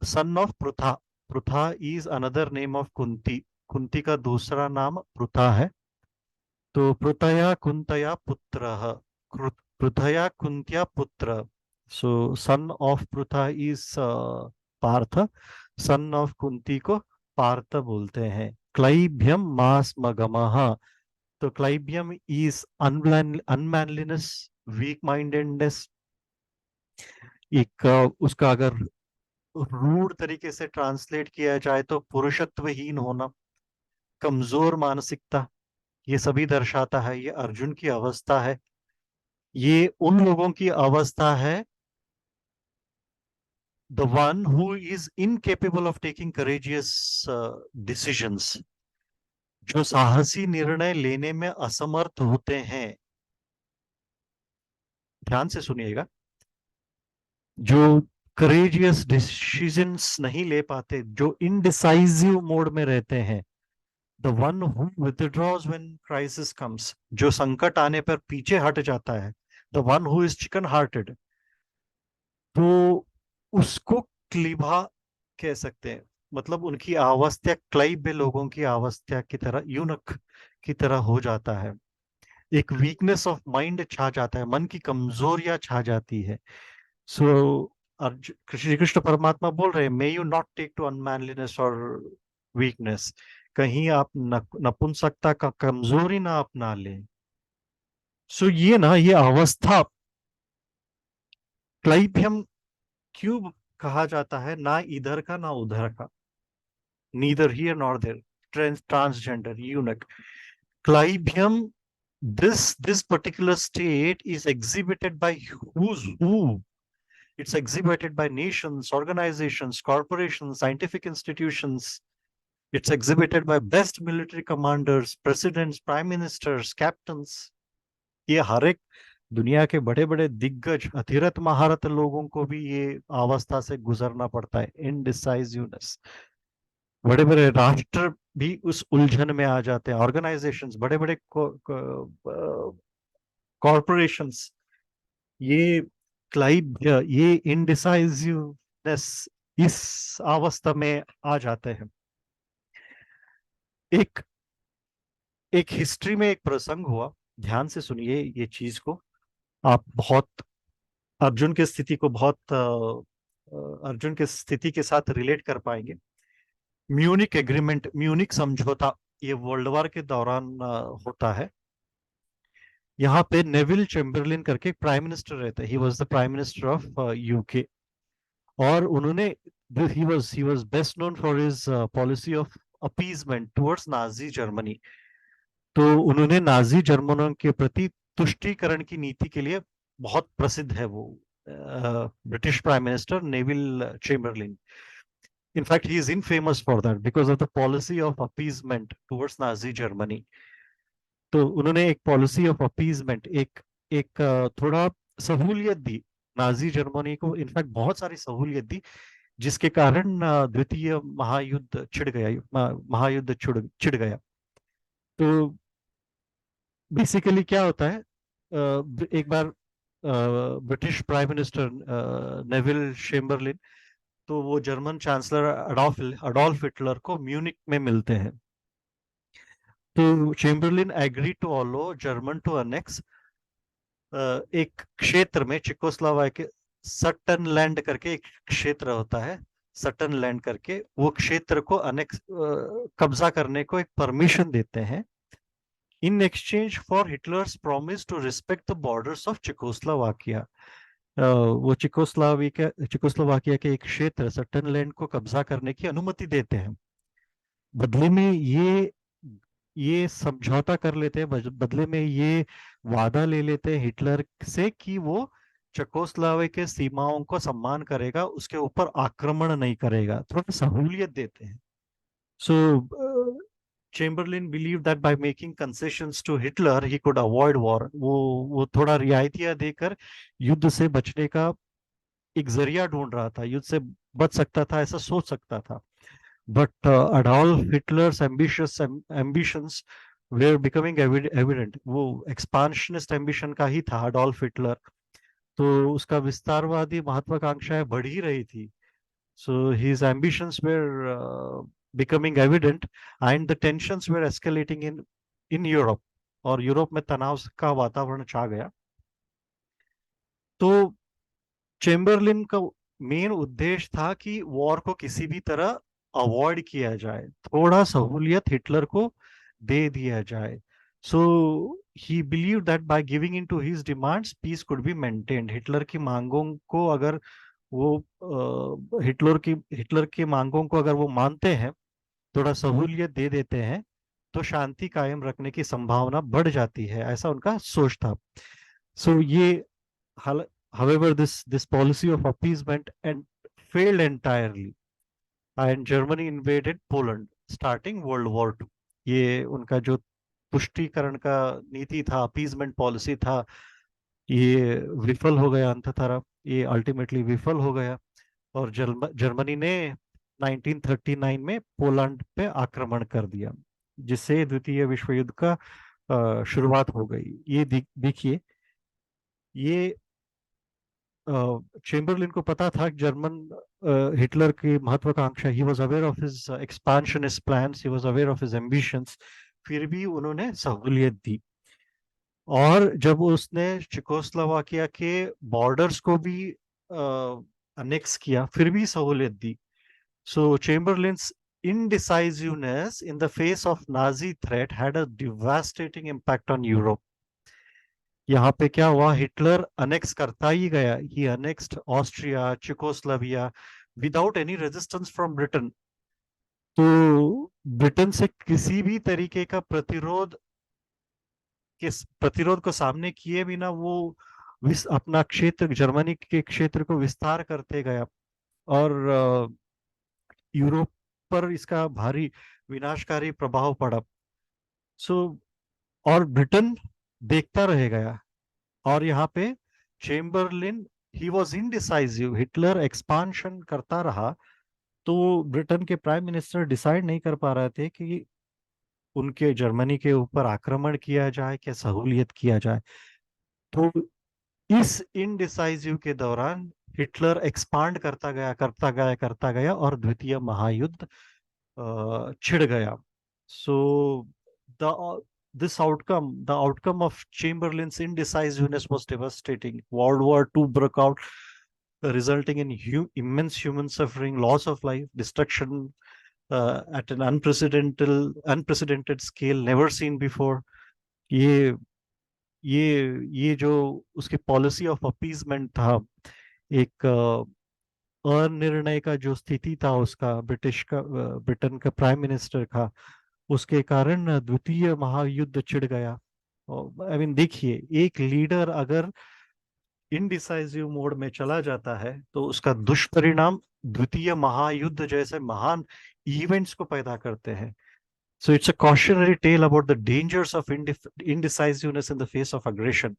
Speaker 1: son of Pritha, Pritha is another name of Kunti, Kunti का दूसरा नाम पृथा है। तो पृथया कुंतया पुत्र, पृथया कुंत्या पुत्र, so son of Pritha is Partha, son of Kunti को पार्थ बोलते हैं। क्लैब्यम मास मगमः, तो क्लैब्यम इज अनमैनलीनेस, वीक माइंडेडनेस। एक उसका अगर रूढ़ तरीके से ट्रांसलेट किया जाए तो पुरुषत्वहीन होना, कमजोर मानसिकता, ये सभी दर्शाता है। ये अर्जुन की अवस्था है, ये उन लोगों की अवस्था है, the one who is incapable of taking courageous decisions, जो साहसी निर्णय लेने में असमर्थ होते हैं। ध्यान से सुनिएगा, जो करेजियस डिसीजंस नहीं ले पाते, जो इनडिसाइजिव मोड में रहते हैं। The one who withdraws when crisis comes, जो संकट आने पर पीछे हट जाता है। The one who is chicken hearted, तो उसको क्लीबा कह सकते हैं। मतलब उनकी अवस्था क्लाइब्य लोगों की अवस्था की तरह, यूनक की तरह हो जाता है। एक वीकनेस ऑफ माइंड छा जाता है, मन की कमजोरियां छा जाती है। सो श्री कृष्ण परमात्मा बोल रहे हैं, may you not take to unmanliness और वीकनेस, कहीं आप नपुंसकता का कमजोरी ना अपना लें। सो ये ना, ये अवस्था क्लाइब्यम क्यों कहा जाता है? ना इधर का ना उधर का, neither here nor there, transgender, unique, क्लाइबियम। This particular state is exhibited by who's who. It's exhibited by nations, organizations, corporations, scientific institutions. It's exhibited by best military commanders, presidents, prime ministers, captains. ये हर एक दुनिया के बड़े बड़े दिग्गज, अतिरथ महारथ लोगों को भी ये अवस्था से गुजरना पड़ता है, इनडिसाइजिवनेस। बड़े बड़े राष्ट्र भी उस उलझन में आ जाते हैं, ऑर्गेनाइजेशंस, बड़े बड़े कॉरपोरेशंस। ये क्लाइब, ये इनडिसाइजिवनेस इस अवस्था में आ जाते हैं। एक एक हिस्ट्री में एक प्रसंग हुआ, ध्यान से सुनिए ये चीज को, आप बहुत अर्जुन की स्थिति को बहुत अर्जुन की स्थिति के साथ रिलेट कर पाएंगे। म्यूनिक एग्रीमेंट, म्यूनिक समझौता, ये वर्ल्ड वॉर के दौरान होता है। यहाँ पे नेविल चेम्बरलिन करके प्राइम मिनिस्टर रहते हैं, ही was the prime minister of UK, और उन्होंने he was best known for his policy of appeasement towards Nazi Germany. तो उन्होंने नाजी जर्मनों के प्रति तुष्टीकरण की नीति के लिए बहुत प्रसिद्ध है वो British prime minister Neville Chamberlin. In fact, he is infamous for that because of the policy of appeasement towards Nazi Germany. तो उन्होंने एक पॉलिसी ऑफ अपीजमेंट, एक एक थोड़ा सहूलियत दी नाजी जर्मनी को, इनफैक्ट बहुत सारी सहूलियत दी, जिसके कारण द्वितीय महायुद्ध छिड़ गया, महायुद्ध छिड़ गया। तो बेसिकली क्या होता है, एक बार British prime minister Neville Chamberlain, तो वो जर्मन चांसलर अडोल्फ हिटलर को म्यूनिक में मिलते हैं। तो Chamberlain agree to allow German to annex एक क्षेत्र में के सटन लैंड करके एक क्षेत्र होता है, सटन लैंड करके, वो क्षेत्र को अनेक्स कब्जा करने को एक परमिशन देते हैं in exchange for Hitler's promise to respect the borders of Czechoslovakia. वो चेकोस्लोवाकिया के एक क्षेत्र सटन लैंड को कब्जा करने की अनुमति देते हैं। बदले में ये समझौता कर लेते हैं, बदले में ये वादा ले लेते हैं हिटलर से कि वो चेकोस्लोवाकिया के सीमाओं को सम्मान करेगा, उसके ऊपर आक्रमण नहीं करेगा, थोड़ा सहूलियत देते हैं। सो Chamberlin believed that by making concessions to Hitler he could avoid war. वो थोड़ा रियायतियां देकर युद्ध से बचने का एक जरिया ढूंढ रहा था, युद्ध से बच सकता था, ऐसा सोच सकता था। But Adolf Hitler's ambitions were becoming evident. वो expansionist ambition का ही था अडोल्फ हिटलर, तो उसका विस्तारवादी महत्वाकांक्षाएं बढ़ ही रही थी। So his ambitions were becoming evident and the tensions were escalating in Europe, और यूरोप में तनाव का वातावरण छा गया। तो चेम्बरलिन का मेन उद्देश्य था कि वॉर को किसी भी तरह अवॉइड किया जाए, थोड़ा सहूलियत हिटलर को दे दिया जाए। So he believe that by giving in to his demands peace could be maintained. Hitler की मांगों को अगर वो हिटलर की मांगों को अगर वो मानते हैं, थोड़ा सहूलियत दे देते हैं, तो शांति कायम रखने की संभावना बढ़ जाती है, ऐसा उनका सोच था। सो ये however this policy of appeasement and failed entirely and Germany invaded Poland starting World War II. ये उनका जो तुष्टीकरण का नीति था, अपीजमेंट पॉलिसी था, ये विफल हो गया अंततः, ये अल्टीमेटली विफल हो गया, और जर्मनी ने 1939 में पोलैंड पे आक्रमण कर दिया, जिससे द्वितीय विश्व युद्ध का शुरुआत हो गई। ये देखिए, ये चेम्बरलिन को पता था कि हिटलर की महत्वाकांक्षा, he was aware of his expansionist plans, he was aware of his ambitions, फिर भी उन्होंने सहूलियत दी। और जब उसने चेकोस्लोवाकिया के बॉर्डर्स को भी अनेक्स किया, फिर भी सहूलियत दी। सो चेम्बरलिन्स indecisiveness in the face of Nazi threat had a devastating impact on Europe. यहाँ पे क्या हुआ, हिटलर अनेक्स करता ही गया, he annexed Austria, Czechoslovakia without any resistance from Britain. तो ब्रिटेन से किसी भी तरीके का प्रतिरोध को सामने किए बिना वो अपना क्षेत्र, जर्मनी के क्षेत्र को विस्तार करते गया, और यूरोप पर इसका भारी विनाशकारी प्रभाव पड़ा। और ब्रिटेन देखता रह गया, और यहाँ पे Chamberlin he was indecisive, Hitler expansion करता रहा, तो ब्रिटेन के प्राइम मिनिस्टर डिसाइड नहीं कर पा रहे थे कि उनके जर्मनी के ऊपर आक्रमण किया जाए, क्या सहूलियत किया जाए। तो इस इनडिसाइसिव के दौरान हिटलर एक्सपांड करता गया और द्वितीय महायुद्ध छिड़ गया. So the this outcome, the outcome of Chamberlain's indecisiveness was devastating. World War II broke out, resulting in immense human suffering, loss of life, destruction at an unprecedented scale never seen before. ये ये जो उसकी policy of appeasement था, एक अनिर्णय का जो स्थिति था उसका, ब्रिटेन का प्राइम मिनिस्टर का, उसके कारण द्वितीय महायुद्ध छिड़ गया. आई मीन देखिए, एक लीडर अगर इनडिसाइसिव मोड में चला जाता है तो उसका दुष्परिणाम द्वितीय महायुद्ध जैसे महान इवेंट्स को पैदा करते हैं. So it's a cautionary tale about the dangers of indecisiveness in the face of aggression.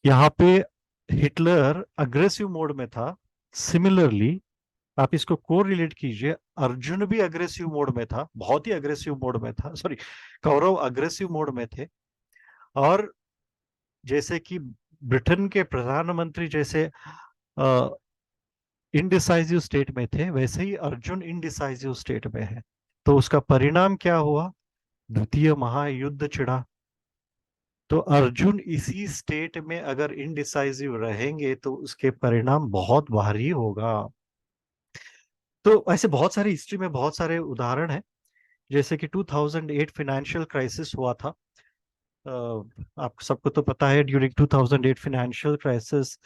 Speaker 1: यहाँ पे हिटलर अग्रेसिव मोड में था. सिमिलरली आप इसको को रिलेट कीजिए, अर्जुन भी अग्रेसिव मोड में था, बहुत ही अग्रेसिव मोड में था. सॉरी, कौरव अग्रेसिव मोड में थे. और जैसे कि ब्रिटेन के प्रधानमंत्री जैसे इनडिसाइसिव स्टेट में थे, वैसे ही अर्जुन इनडिसाइसिव स्टेट में है. तो उसका परिणाम क्या हुआ? द्वितीय महायुद्ध छिड़ा. तो अर्जुन इसी स्टेट में अगर इनडिसाइसिव रहेंगे तो उसके परिणाम बहुत भारी होगा. तो ऐसे बहुत सारे हिस्ट्री में बहुत सारे उदाहरण हैं. जैसे कि 2008 फाइनेंशियल क्राइसिस हुआ था. आप सबको तो पता है, ड्यूरिंग 2008 फाइनेंशियल क्राइसिस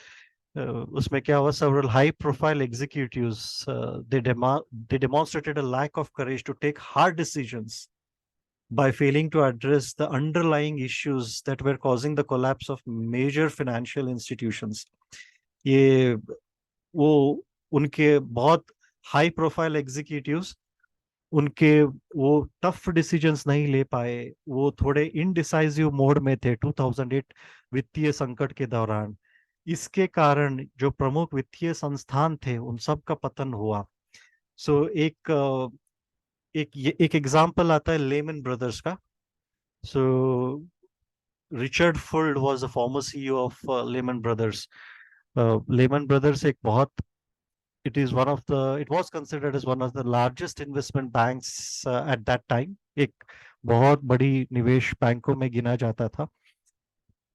Speaker 1: उसमें क्या हुआ? several high profile executives they demonstrated a lack of courage to take hard decisions by failing to address the underlying issues that were causing the collapse of major financial institutions. ये वो उनके बहुत high profile executives, उनके वो tough decisions नहीं ले पाए. वो थोड़े इनडिसाइसिव मोड में थे 2008 वित्तीय संकट के दौरान. इसके कारण जो प्रमुख वित्तीय संस्थान थे उन सब का पतन हुआ. सो एक एग्जांपल आता है लेमन ब्रदर्स का. So Richard Fuld was the former CEO of Lehman Brothers. Lehman Brothers एक बहुत, it was considered as one of the largest investment banks at that time. एक बहुत बड़ी निवेश बैंकों में गिना जाता था.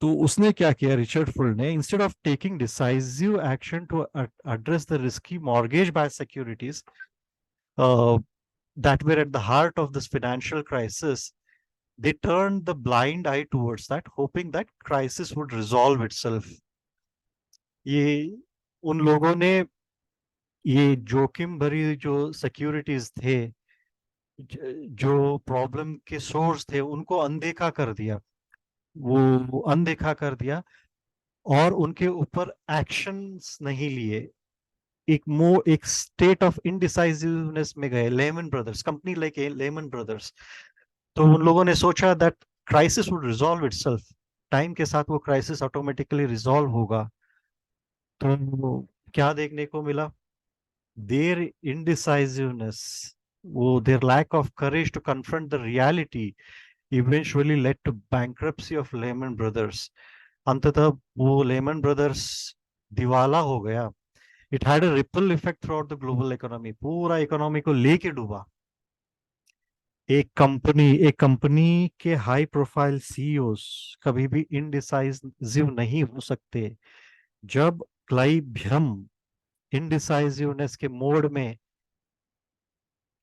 Speaker 1: तो उसने क्या किया, रिचर्ड फुल्ड ने, instead of taking decisive action to address the risky mortgage backed securities that were at the heart of this financial crisis, they turned the blind eye towards that, hoping that crisis would resolve itself. ये उन लोगों ने ये जोखिम भरी जो securities थे, जो प्रॉब्लम के सोर्स थे, उनको अनदेखा कर दिया. वो अनदेखा कर दिया और उनके ऊपर एक्शंस नहीं लिए. एक स्टेट ऑफ इनडिसाइसिवनेस में गए. Lehman Brothers, company like Lehman Brothers, तो उन लोगों ने सोचा that crisis would resolve itself. Time के साथ वो क्राइसिस ऑटोमेटिकली रिजॉल्व होगा. तो क्या देखने को मिला? their indecisiveness, their lack of courage to confront the reality eventually led to bankruptcy of Lehman Brothers. अंततः वो लेमन ब्रदर्स दिवाला हो गया. It had a ripple effect throughout the global economy. पूरा इकोनॉमी को लेके डूबा. एक कंपनी के हाई प्रोफाइल सीईओस कभी भी इनडिसाइसिव नहीं हो सकते. जब क्लाइब्यम इनडिसाइसिवनेस के मोड में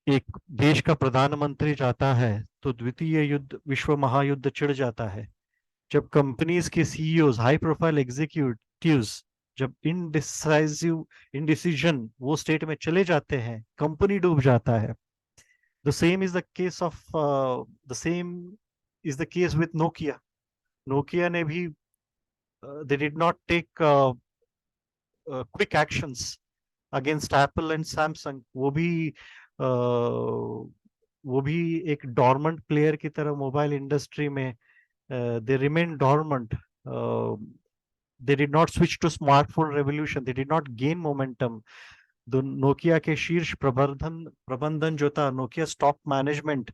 Speaker 1: एक देश का प्रधानमंत्री जाता है तो द्वितीय युद्ध, विश्व महायुद्ध छिड़ जाता है. जब कंपनीज के सीईओज, हाई प्रोफाइल एग्जीक्यूटिव्स जब इनडिसीजन वो स्टेट में चले जाते हैं, कंपनी डूब जाता है. The same is the case with Nokia. Nokia ने भी they did not take quick actions against Apple and Samsung. वो भी एक डॉर्मेंट प्लेयर की तरह मोबाइल इंडस्ट्री में they remain dormant. They did not switch to smartphone revolution, they did not gain momentum. Nokia के शीर्ष प्रबंधन जो था, Nokia stock management,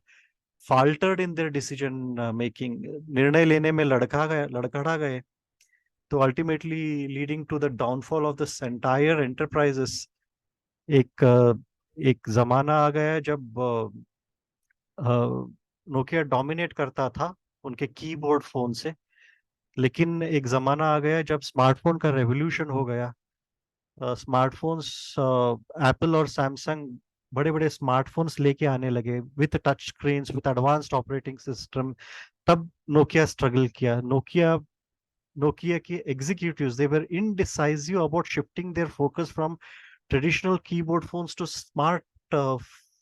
Speaker 1: faltered in their decision making. निर्णय लेने में लड़खड़ा गए. तो ultimately leading to the downfall of this entire enterprises. एक जमाना आ गया जब नोकिया डोमिनेट करता था उनके कीबोर्ड फोन से, लेकिन एक जमाना आ गया जब स्मार्टफोन का रेवोल्यूशन हो गया। स्मार्टफोन्स, एप्पल और सैमसंग बड़े बड़े स्मार्टफोन्स लेके आने लगे with touch screens, with advanced operating system. तब नोकिया स्ट्रगल किया। नोकिया के executives, they were indecisive about shifting their focus from traditional keyboard phones to smart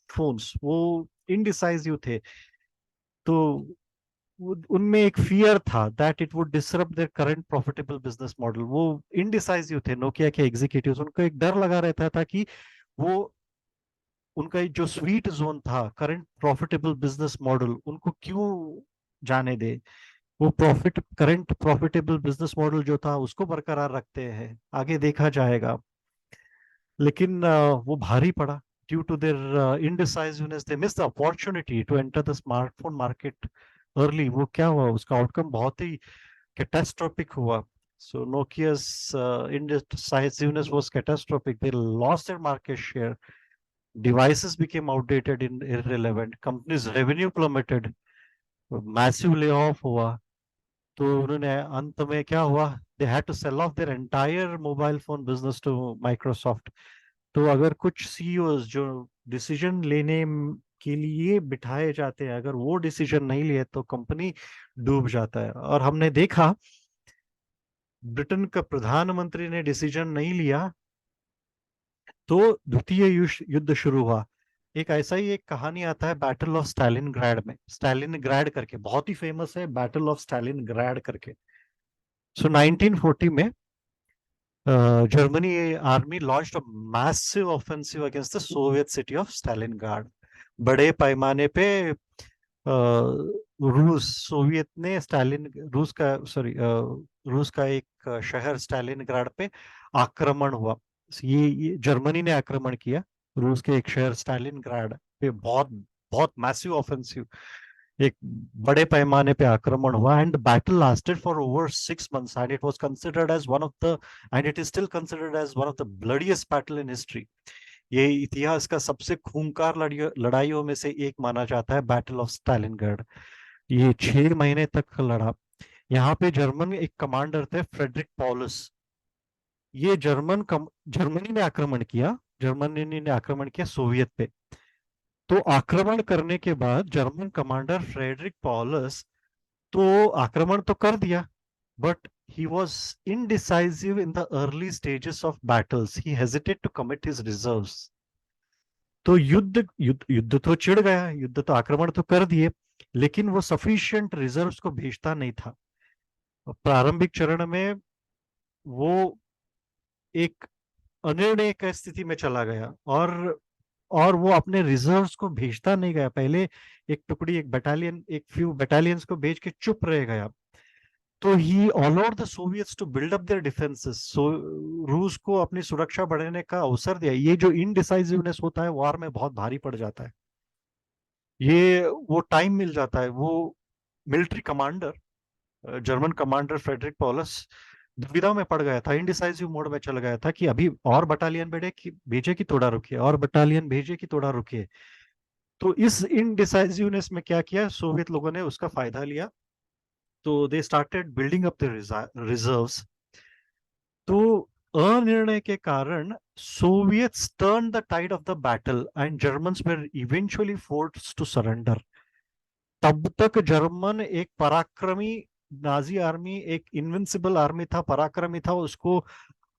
Speaker 1: phones. वो इनडिसाइसिव थे। तो उनमें एक फियर था that it would disrupt their current profitable business model. वो इनडिसाइसिव थे नोकिया के एग्जीक्यूटिव्स। उनको एक डर लगा रहता था कि वो उनका जो स्वीट जोन था, करंट प्रॉफिटेबल बिजनेस मॉडल, उनको क्यों जाने दे। वो करंट प्रॉफिटेबल बिजनेस मॉडल जो था उसको बरकरार रखते हैं, आगे देखा जाएगा। लेकिन वो भारी पड़ा। Due to their indecisiveness they miss the opportunity to enter the smartphone market early. वो क्या हुआ, उसका आउटकम बहुत ही कैटास्ट्रोफिक हुआ। So Nokia's indecisiveness was catastrophic. They lost their market share. Devices became outdated and irrelevant. Companies' revenue plummeted. Massive layoff हुआ। तो उन्होंने अंत में क्या हुआ, they had to sell off their entire mobile phone business to Microsoft. तो अगर कुछ CEOs जो डिसीजन लेने के लिए बिठाए जाते हैं, अगर वो डिसीजन नहीं लिए तो कंपनी डूब जाता है। और हमने देखा ब्रिटेन का प्रधानमंत्री ने डिसीजन नहीं लिया तो द्वितीय युद्ध शुरू हुआ। एक ऐसा ही एक कहानी आता है बैटल ऑफ स्टालिनग्राड में। स्टालिनग्राड करके बहुत ही फेमस है, बैटल ऑफ स्टालिनग्राड करके। सो 1940 में Germany army launched a massive offensive against the Soviet city of Stalingrad. बड़े पैमाने पे सोवियत ने रूस का एक शहर स्टालिनग्राड पे आक्रमण हुआ। ये जर्मनी ने आक्रमण किया रूस के एक शहर स्टालिनग्राड पे। बहुत बहुत मैसिव ऑफेंसिव, एक बड़े पैमाने पे आक्रमण हुआ। And battle lasted for over 6 months and it was considered as one of the and it is still considered as one of the bloodiest battle in history. ये इतिहास का सबसे खूंखार लड़ाइयों में से एक माना जाता है बैटल ऑफ स्टालिनग्राड। ये 6 महीने तक लड़ा। यहाँ पे जर्मन एक कमांडर थे फ्रेडरिक पॉलस। ये जर्मनी ने आक्रमण किया सोवियत पे। तो आक्रमण करने के बाद जर्मन कमांडर फ्रेडरिक पॉलस तो आक्रमण तो कर दिया, but he was indecisive in the early stages of battles. He hesitated to commit his reserves. तो युद्ध तो छिड़ गया, युद्ध तो आक्रमण तो कर दिए, लेकिन वो सफिशिएंट रिजर्व्स को भेजता नहीं था। प्रारंभिक चरण में वो एक अनिर्णय की स्थिति में चला गया और वो अपने रिजर्व्स को भेजता नहीं गया। पहले एक फ्यू बटालियंस को भेज के चुप रह गया। तो he allowed the Soviets to build up their defences. सो रूस को अपनी सुरक्षा बढ़ाने का अवसर दिया। ये जो इनडिसाइसिवनेस होता है वार में बहुत भारी पड़ जाता है। ये वो टाइम मिल जाता है। वो military commander, German commander Friedrich Paulus दुविधा में पड़ गया था, इनडिसाइसिव मोड में चल गया था कि अभी और बटालियन भेजे कि थोड़ा रुकिए, और बटालियन भेजे कि थोड़ा रुकिए। तो इस इनडिसाइसिवनेस में क्या किया सोवियत लोगों ने, उसका फायदा लिया। तो they started building up the reserves. तो अनिर्णय के कारण Soviets turn the tide of the battle and Germans were eventually forced to surrender. तब तक जर्मन एक पराक्रमी नाजी आर्मी, एक इनविंसिबल आर्मी था, पराक्रमी था। उसको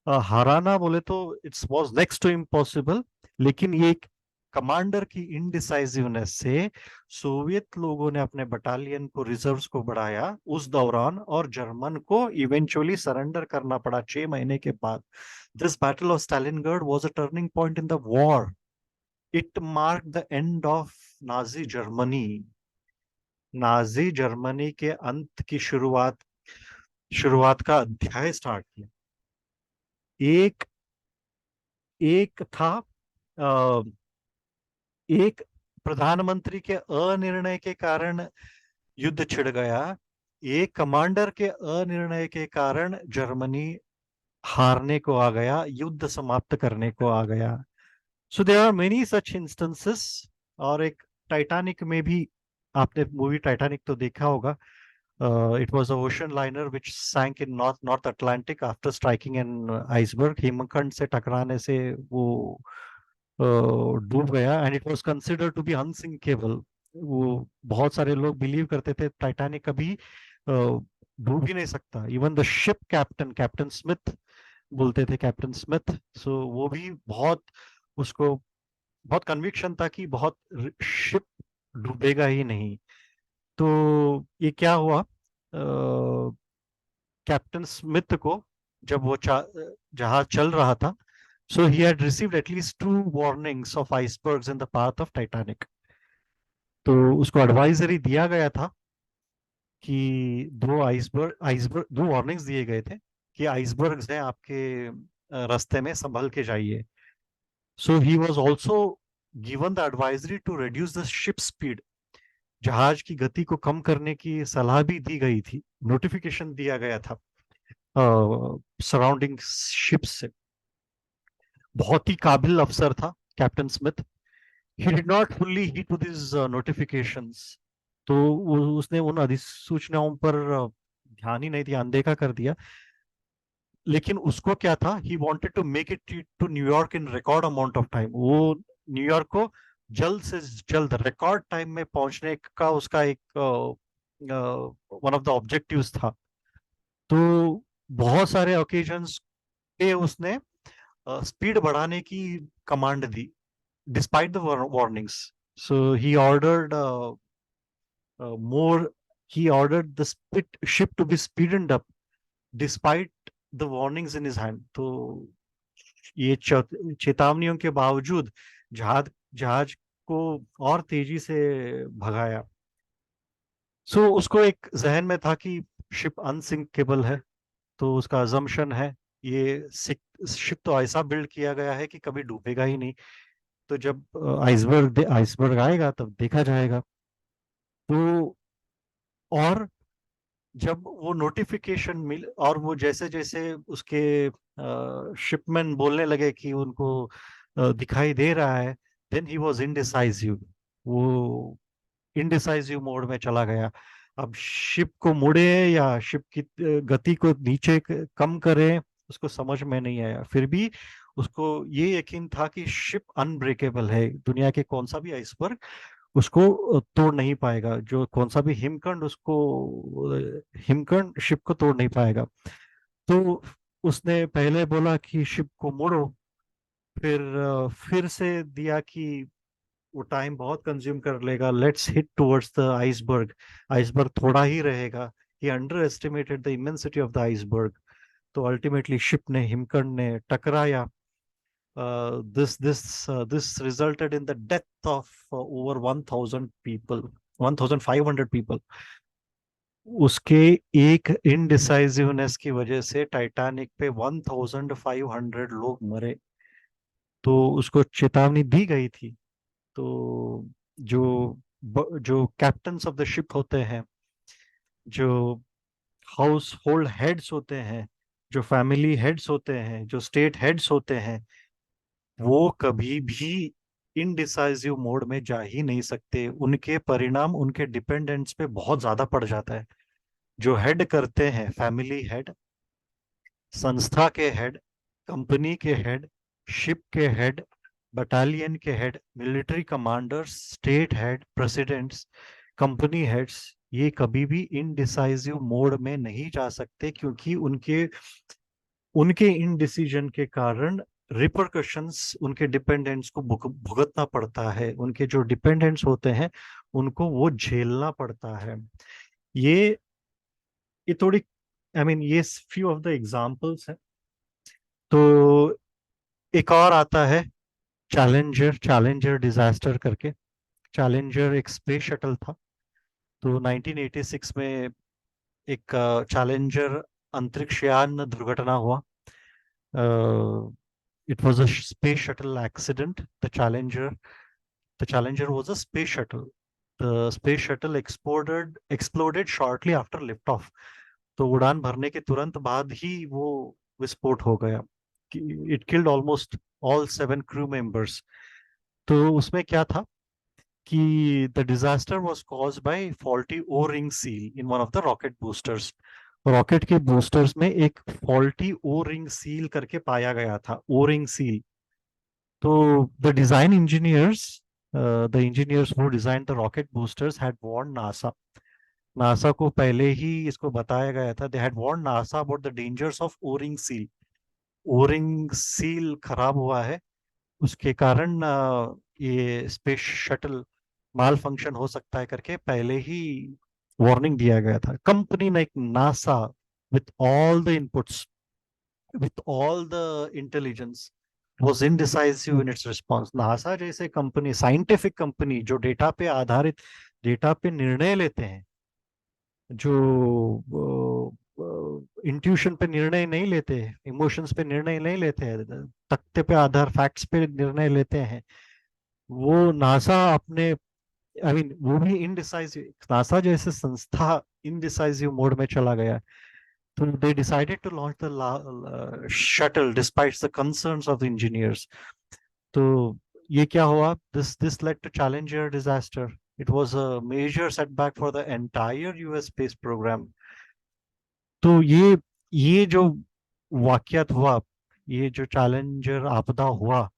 Speaker 1: हराना बोले तो it's was next to impossible. लेकिन ये एक कमांडर की इनडिसाइसिवनेस से सोवियत लोगों ने अपने बटालियन को, रिजर्व्स को बढ़ाया उस दौरान, और जर्मन को इवेंचुअली सरेंडर करना पड़ा 6 महीने के बाद। This battle of Stalingrad was a turning point in the war. It mark the end of Nazi Germany. Nazi Germany के अंत की शुरुआत का अध्याय स्टार्ट किया। एक था एक प्रधानमंत्री के अनिर्णय के कारण युद्ध छिड़ गया। एक कमांडर के अनिर्णय के कारण जर्मनी हारने को आ गया, युद्ध समाप्त करने को आ गया। So there are many such instances. और एक टाइटैनिक में भी, आपने मूवी टाइटैनिक तो देखा होगा। It was a ocean liner which sank in North Atlantic after striking an iceberg. हिमखंड से टकराने से वो डूब गया, and it was considered to be unsinkable. वो बहुत सारे लोग बिलीव करते थे टाइटैनिक कभी डूब ही नहीं सकता। Even the ship captain, captain Smith बोलते थे, कैप्टन स्मिथ। सो वो भी बहुत, उसको बहुत कन्विक्शन था कि बहुत शिप डूबेगा ही नहीं। तो ये क्या हुआ, कैप्टन स्मिथ को जब वो जहाज चल रहा था, so he had received at least 2 warnings of icebergs in the path of Titanic. तो उसको एडवाइजरी दिया गया था कि 2 वार्निंग्स दिए गए थे कि आइसबर्ग्स हैं आपके रास्ते में, संभल के जाइए। So he was also given the advisory to reduce the ship speed. जहाज की गति को कम करने की सलाह भी दी गई थी, नोटिफिकेशन दिया गया था सराउंडिंग शिप्स से। बहुत ही काबिल अफसर था captain Smith. he did not fully heed to these notifications. तो उसने उन अधिसूचनाओं पर ध्यान ही नहीं दिया, अनदेखा कर दिया। लेकिन उसको क्या था, he wanted to make it to New York in record amount of time. वो न्यूयॉर्क को जल्द से जल्द रिकॉर्ड टाइम में पहुंचने का उसका एक वन ऑफ द ऑब्जेक्टिव्स था। तो बहुत सारे ओकेजन्स पे उसने स्पीड बढ़ाने की command the despite the warnings. So he ordered more. He ordered the ship to be speeded up despite the warnings in his hand. तो ये चेतावनियों के बावजूद जहाज को और तेजी से भगाया। सो उसको एक जहन में था कि शिप अनसिंकेबल है, तो उसका अजम्पशन है ये शिप तो ऐसा बिल्ड किया गया है कि कभी डूबेगा ही नहीं। तो जब आइसबर्ग आएगा तब देखा जाएगा। तो और जब वो नोटिफिकेशन मिल, और वो जैसे जैसे उसके शिपमैन बोलने लगे कि उनको दिखाई दे रहा है, देन ही वाज इनडिसाइजिव। वो इनडिसाइजिव मोड में चला गया। अब शिप को मुड़े या शिप की गति को नीचे कम करे, उसको समझ में नहीं आया। फिर भी उसको ये यकीन था कि शिप अनब्रेकेबल है, दुनिया के कौन सा भी आइसबर्ग उसको तोड़ नहीं पाएगा, जो कौन सा भी हिमकंड शिप को तोड़ नहीं पाएगा। तो उसने पहले बोला कि शिप को मोड़ो, फिर से दिया कि वो टाइम बहुत कंज्यूम कर लेगा, let's hit towards the iceberg. Iceberg थोड़ा ही रहेगा। He underestimated the immensity of the iceberg. तो अल्टीमेटली शिप ने, हिमकंड ने टकराया। This resulted in the death of over 1,000 people, 1,500 people. उसके एक इनडिसाइजिवनेस की वजह से टाइटैनिक पे 1,500 लोग मरे। तो उसको चेतावनी दी गई थी। तो जो जो कैप्टन्स ऑफ द शिप होते हैं, जो हाउस होल्ड हेड्स होते हैं, जो फैमिली हेड्स होते हैं, जो स्टेट हेड्स होते हैं, वो कभी भी इनडिसाइजिव मोड में जा ही नहीं सकते। उनके परिणाम उनके डिपेंडेंट्स पे बहुत ज्यादा पड़ जाता है। जो हेड करते हैं, फैमिली हेड, संस्था के हेड, कंपनी के हेड, शिप के हेड, बटालियन के head, military commanders, state head, presidents, company heads, ये कभी भी इनडिसाइजिव मोड में नहीं जा सकते, क्योंकि उनके उनके इनडिसीजन के कारण रिपरकशंस उनके डिपेंडेंट्स को भुगतना पड़ता है। उनके जो डिपेंडेंट्स होते हैं उनको वो झेलना पड़ता है। ये थोड़ी, आई मीन, ये फ्यू ऑफ द एग्जांपल्स हैं। तो एक और आता है चैलेंजर डिजास्टर करके। चैलेंजर एक स्पेस शटल था। तो 1986 में एक चैलेंजर अंतरिक्ष यान दुर्घटना हुआ। It was a space shuttle accident. The Challenger was a space shuttle. the space shuttle exploded shortly after liftoff. तो उड़ान भरने के तुरंत बाद ही वो विस्फोट हो गया. It killed almost all 7 crew members. तो उसमें क्या था कि the disaster was caused by faulty O-ring seal in one of the rocket boosters. Rocket के बूस्टर्स में एक फॉल्टी ओ रिंग सील करके पाया गया था. O ring seal. तो the design engineers, the engineers who design the rocket boosters had warn NASA. NASA को पहले ही इसको बताया गया था. They had warn NASA about the dangers of O ring seal. O ring seal खराब हुआ है, उसके कारण ये स्पेस शटल माल फंक्शन हो सकता है करके पहले ही वार्निंग दिया गया था. Company like NASA with all the inputs, with all the intelligence, was indecisive in its response. NASA जैसे कंपनी, साइंटिफिक कंपनी जो डेटा पे आधारित, डेटा पे निर्णय लेते हैं, जो इंट्यूशन पे निर्णय नहीं लेते, इमोशंस पे निर्णय नहीं लेते हैं, तख्ते पे आधार फैक्ट्स पे निर्णय लेते हैं, वो नासा अपने वो भी इनडिसाइसिव, नासा जैसे संस्था इनडिसाइसिव मोड में चला गया. So they decided to launch the shuttle despite the concerns of the engineers. तो ये क्या हुआ? This led to Challenger disaster. It was a major setback for the entire US space program. तो ये जो वाकयात हुआ, ये जो Challenger आपदा हुआ,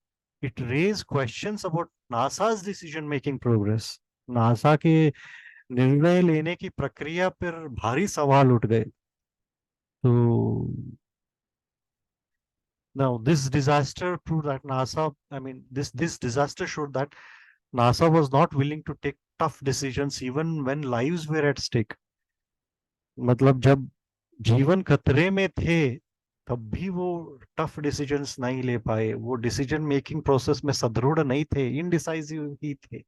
Speaker 1: it raised questions about NASA's decision making progress. NASA के निर्णय लेने की प्रक्रिया पर भारी सवाल उठ गए. So now this disaster proved that NASA, this disaster showed that NASA was not willing to take tough decisions even when lives were at stake. मतलब जब जीवन खतरे में थे तब भी वो टफ डिसीजंस नहीं ले पाए, वो डिसीजन मेकिंग प्रोसेस में सदृढ़ नहीं थे, इनडिसाइसिव ही थे.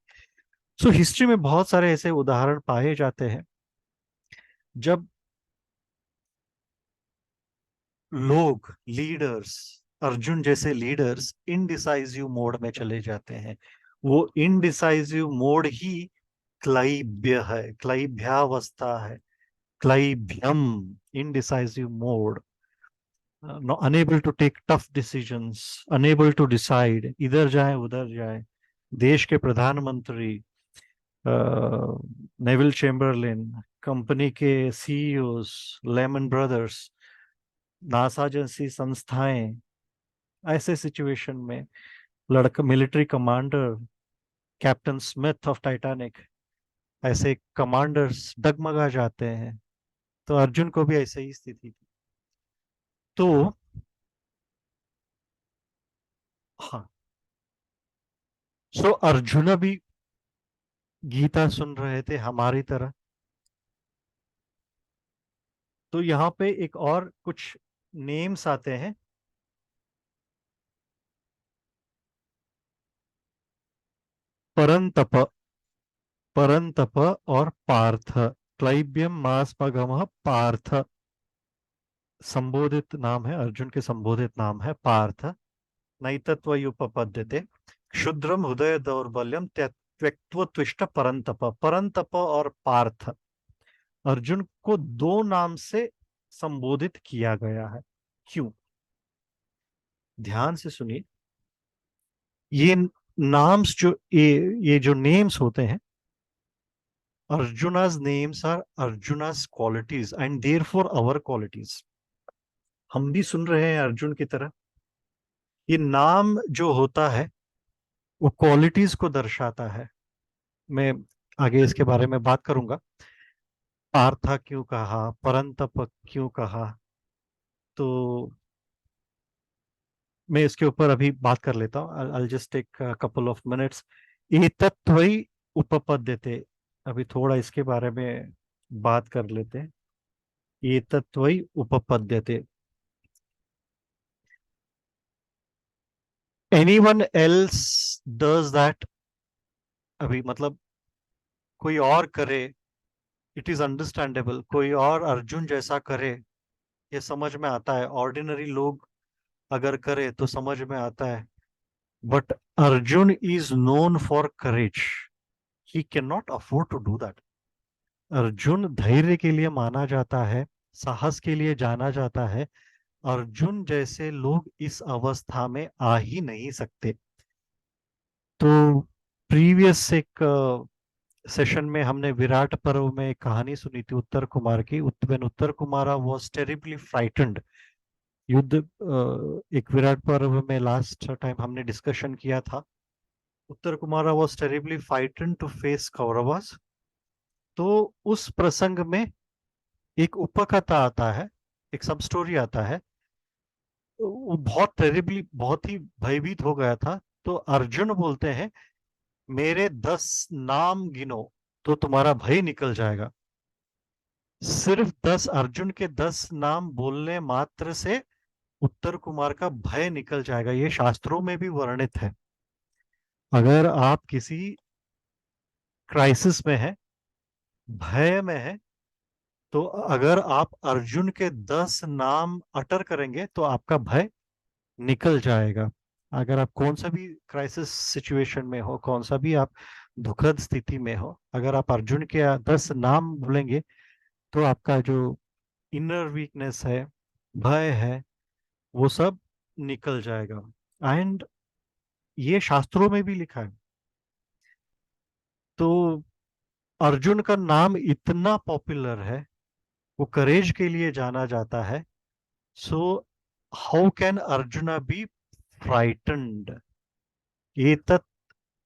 Speaker 1: सो हिस्ट्री में बहुत सारे ऐसे उदाहरण पाए जाते हैं जब लोग, लीडर्स, अर्जुन जैसे लीडर्स इनडिसाइसिव मोड में चले जाते हैं. वो इनडिसाइसिव मोड ही क्लैब्य है, क्लैब्यावस्था है, क्लैब्यम, indecisive mode. Unable to take tough decisions, unable to decide, इधर जाए उधर जाए. देश के प्रधानमंत्री, नेविल चेम्बरलिन, कंपनी के सीईओस, लेमन ब्रदर्स, नासा जैसी संस्थाएं, ऐसे सिचुएशन में लड़का, military commander, captain Smith of Titanic, ऐसे कमांडर्स डगमगा जाते हैं. तो अर्जुन को भी ऐसे ही स्थिति थी. तो हाँ, सो अर्जुन भी गीता सुन रहे थे हमारी तरह. तो यहाँ पे एक और कुछ नेम्स आते हैं. परंतप, परंतप और पार्थ. क्लैब्यम मास्मगमः पार्थ संबोधित नाम है, अर्जुन के संबोधित नाम है पार्थ. नैतत्वयुपपद्यते क्षुद्रम हृदय दौर्बल्यम त्यक्त्वत्विष्ट परंतप. परंतप और पार्थ, अर्जुन को दो नाम से संबोधित किया गया है. क्यों? ध्यान से सुनिए. ये नाम्स जो ये जो नेम्स होते हैं, Arjuna's names are Arjuna's qualities and therefore our qualities. हम भी सुन रहे हैं अर्जुन की तरह. ये नाम जो होता है वो क्वालिटीज को दर्शाता है. मैं आगे इसके बारे में बात करूंगा. पार्था क्यों कहा, परंतप क्यों कहा, तो मैं इसके ऊपर अभी बात कर लेता हूँ. I'll just take a couple of minutes. एतत्वै उपपद्यते, अभी थोड़ा इसके बारे में बात कर लेते हैं. एतत्वै उपपद्यते. Anyone else does that, अभी मतलब कोई और करे, इट इज अंडरस्टैंडेबल. कोई और अर्जुन जैसा करे, ये समझ में आता है. ऑर्डिनरी लोग अगर करे तो समझ में आता है. But Arjun is known for courage. He can not afford to do that. Arjun धैर्य के लिए माना जाता है, साहस के लिए जाना जाता है। अर्जुन जैसे लोग इस अवस्था में आ ही नहीं सकते। तो प्रीवियस एक सेशन में हमने विराट पर्व में एक कहानी सुनी थी उत्तर कुमार की। When Uttar Kumara was terribly frightened, युद्ध एक विराट पर्व में लास्ट टाइम हमने डिस्कशन किया था। Uttar Kumara was terribly frightened to face Kauravas. तो उस प्रसंग में एक उपकथा आता है, एक सब स्टोरी आता है। वो बहुत टेरिबली, बहुत ही भयभीत हो गया था। तो अर्जुन बोलते हैं, मेरे 10 नाम गिनो तो तुम्हारा भय निकल जाएगा। सिर्फ 10, अर्जुन के 10 नाम बोलने मात्र से उत्तर कुमार का भय निकल जाएगा। ये शास्त्रों में भी वर्णित है। अगर आप किसी क्राइसिस में है, भय में है, तो अगर आप अर्जुन के 10 नाम अटर करेंगे तो आपका भय निकल जाएगा। अगर आप कौन सा भी क्राइसिस सिचुएशन में हो, कौन सा भी आप दुखद स्थिति में हो, अगर आप अर्जुन के 10 नाम बोलेंगे तो आपका जो इनर वीकनेस है, भय है, वो सब निकल जाएगा। एंड ये शास्त्रों में भी लिखा है। तो अर्जुन का नाम इतना पॉपुलर है, वो करेज के लिए जाना जाता है। So how can Arjuna be frightened, एतत्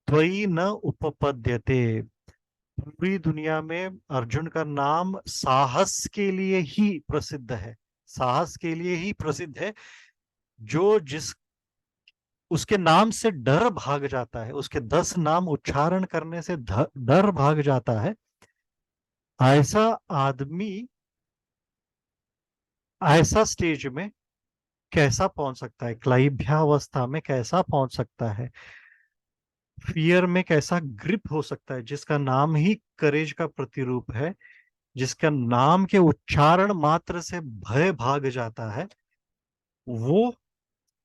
Speaker 1: त्वयि न उपपद्यते। पूरी दुनिया में अर्जुन का नाम साहस के लिए ही प्रसिद्ध है, साहस के लिए ही प्रसिद्ध है। जो जिस उसके नाम से डर भाग जाता है, उसके 10 नाम उच्चारण करने से डर भाग जाता है, ऐसा आदमी ऐसा स्टेज में कैसा पहुंच सकता है, क्लाइभ्यावस्था में कैसा पहुंच सकता है, फियर में कैसा ग्रिप हो सकता है, जिसका नाम ही करेज का प्रतिरूप है, जिसका नाम के उच्चारण मात्र से भय भाग जाता है, वो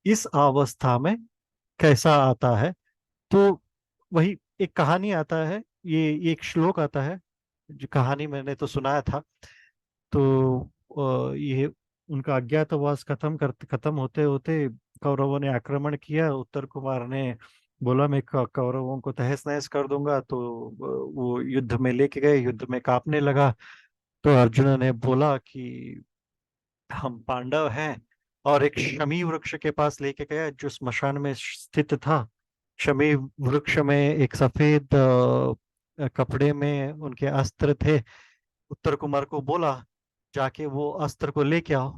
Speaker 1: इस अवस्था में कैसा आता है। तो वही एक कहानी आता है, ये एक श्लोक आता है, जो कहानी मैंने तो सुनाया था। तो ये उनका अज्ञातवास खत्म होते होते कौरवों ने आक्रमण किया। उत्तर कुमार ने बोला, मैं कौरवों को तहस नहस कर दूंगा। तो वो युद्ध में लेके गए, युद्ध में कांपने लगा। तो अर्जुन ने बोला कि हम पांडव हैं, और एक शमी वृक्ष के पास लेके गया जो स्मशान में स्थित था। शमी वृक्ष में एक सफेद कपड़े में उनके अस्त्र थे। उत्तर कुमार को बोला, जाके वो अस्त्र को लेके आओ।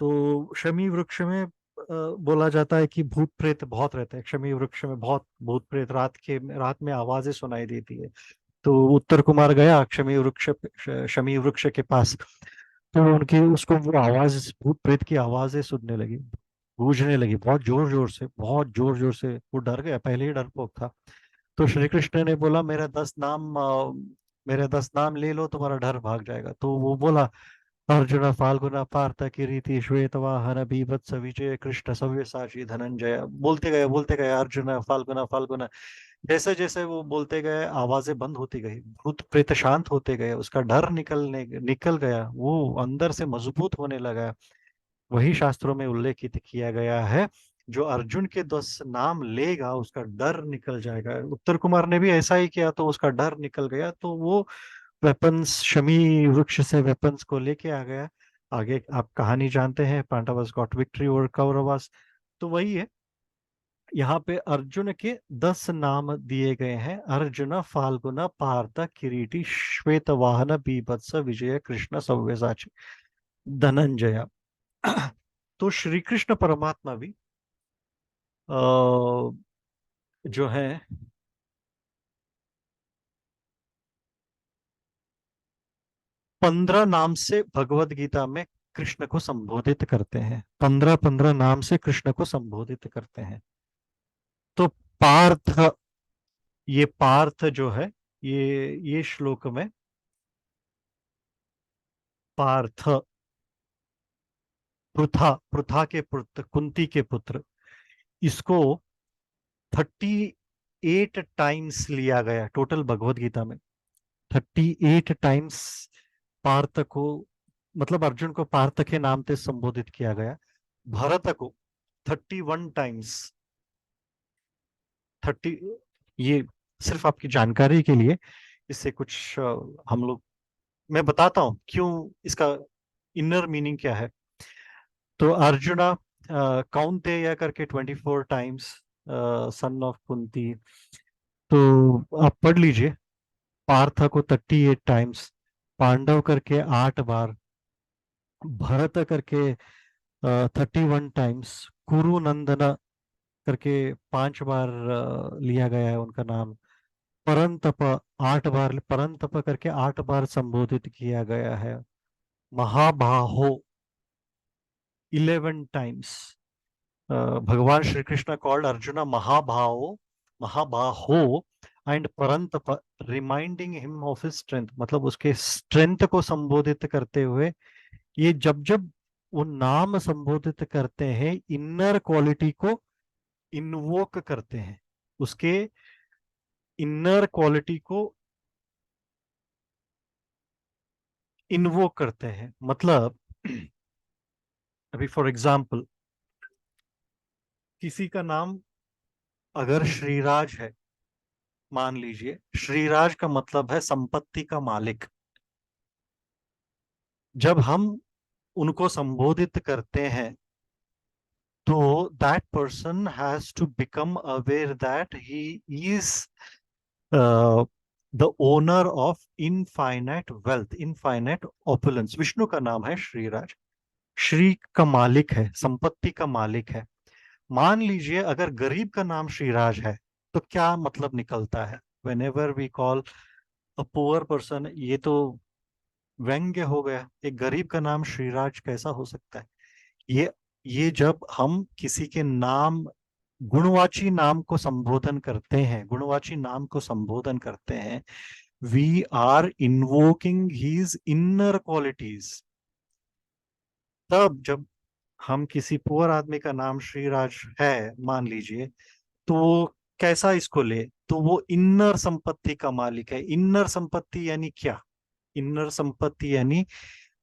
Speaker 1: तो शमी वृक्ष में बोला जाता है कि भूत प्रेत बहुत रहते हैं। शमी वृक्ष में बहुत भूत प्रेत रात में आवाजें सुनाई देती है। तो उत्तर कुमार गया शमी वृक्ष के पास। तो उनकी उसको वो आवाज, भूत प्रेत की आवाजें सुनने लगी, गूंजने लगी बहुत जोर जोर से, बहुत जोर जोर से। वो डर गया, पहले ही डरपोक था। तो श्री कृष्ण ने बोला, मेरे 10 नाम ले लो, तुम्हारा डर भाग जाएगा। तो वो बोला, अर्जुन फाल्गुन पार्थ किरीटी श्वेतवाहन बीभत्स विजय कृष्ण सव्यसाची धनंजय। बोलते गए अर्जुन फाल्गुन फाल्गुन। जैसे जैसे वो बोलते गए, आवाजें बंद होती गई, भूत प्रेत शांत होते गए, उसका डर निकल गया, वो अंदर से मजबूत होने लगा। वही शास्त्रों में उल्लेखित किया गया है, जो अर्जुन के 10 नाम लेगा उसका डर निकल जाएगा। उत्तर कुमार ने भी ऐसा ही किया, तो उसका डर निकल गया। तो वो वेपन्स, शमी वृक्ष से वेपन्स को लेके आ गया। आगे आप कहानी जानते हैं, पांडवस गॉट विक्ट्री ओवर कौरवस। तो वही है, यहाँ पे अर्जुन के 10 नाम दिए गए हैं। अर्जुन फाल्गुन पार्थ किरीटी श्वेतवाहन बीभत्स विजय कृष्ण सव्यसाची धनंजय। तो श्री कृष्ण परमात्मा भी जो है 15 नाम से भगवत गीता में कृष्ण को संबोधित करते हैं। 15 नाम से कृष्ण को संबोधित करते हैं। तो पार्थ, ये पार्थ जो है, ये श्लोक में पार्थ, पृथा के पुत्र, कुंती के पुत्र, इसको 38 38 टाइम्स लिया गया टोटल भगवत गीता में। 38 टाइम्स पार्थ को, मतलब अर्जुन को पार्थ के नाम से संबोधित किया गया। भरत को 31 टाइम्स। 30, ये सिर्फ आपकी जानकारी के लिए, इससे कुछ हम लोग, मैं बताता हूं क्यों, इसका इनर मीनिंग क्या है। तो अर्जुना कौन्तेय करके 24 टाइम्स, सन ऑफ कुंती। तो आप पढ़ लीजिए। पार्थ को 38 टाइम्स, पांडव करके 8 बार, भरत करके 31 टाइम्स, कुरु नंदन करके 5 बार लिया गया है उनका नाम। परंतप 8 बार, परंतप करके 8 बार संबोधित किया गया है। महाबाहो 11 टाइम्स। भगवान श्री कृष्ण कॉल्ड अर्जुना महाबाहो, महाबाहो एंड परंतप, reminding him of his strength, मतलब उसके स्ट्रेंथ को संबोधित करते हुए। ये जब जब वो नाम संबोधित करते हैं, इनर क्वालिटी को इन्वोक करते हैं, उसके इनर क्वालिटी को इन्वोक करते हैं। मतलब अभी फॉर एग्जाम्पल, किसी का नाम अगर श्रीराज है, मान लीजिए, श्रीराज का मतलब है संपत्ति का मालिक। जब हम उनको संबोधित करते हैं तो that person has to become aware that he is the owner of infinite wealth, infinite opulence. Vishnu का नाम है श्रीराज, श्री का मालिक है, संपत्ति का मालिक है। मान लीजिए अगर गरीब का नाम श्रीराज है तो क्या मतलब निकलता है? Whenever we call a poor person, ये तो व्यंग्य हो गया। एक गरीब का नाम श्रीराज कैसा हो सकता है? ये जब हम किसी के नाम, गुणवाची नाम को संबोधन करते हैं, गुणवाची नाम को संबोधन करते हैं, we are invoking his inner qualities. तब जब हम किसी पुअर आदमी का नाम श्रीराज है मान लीजिए, तो वो कैसा इसको ले, तो वो इनर संपत्ति का मालिक है। इनर संपत्ति यानी क्या? इनर संपत्ति यानी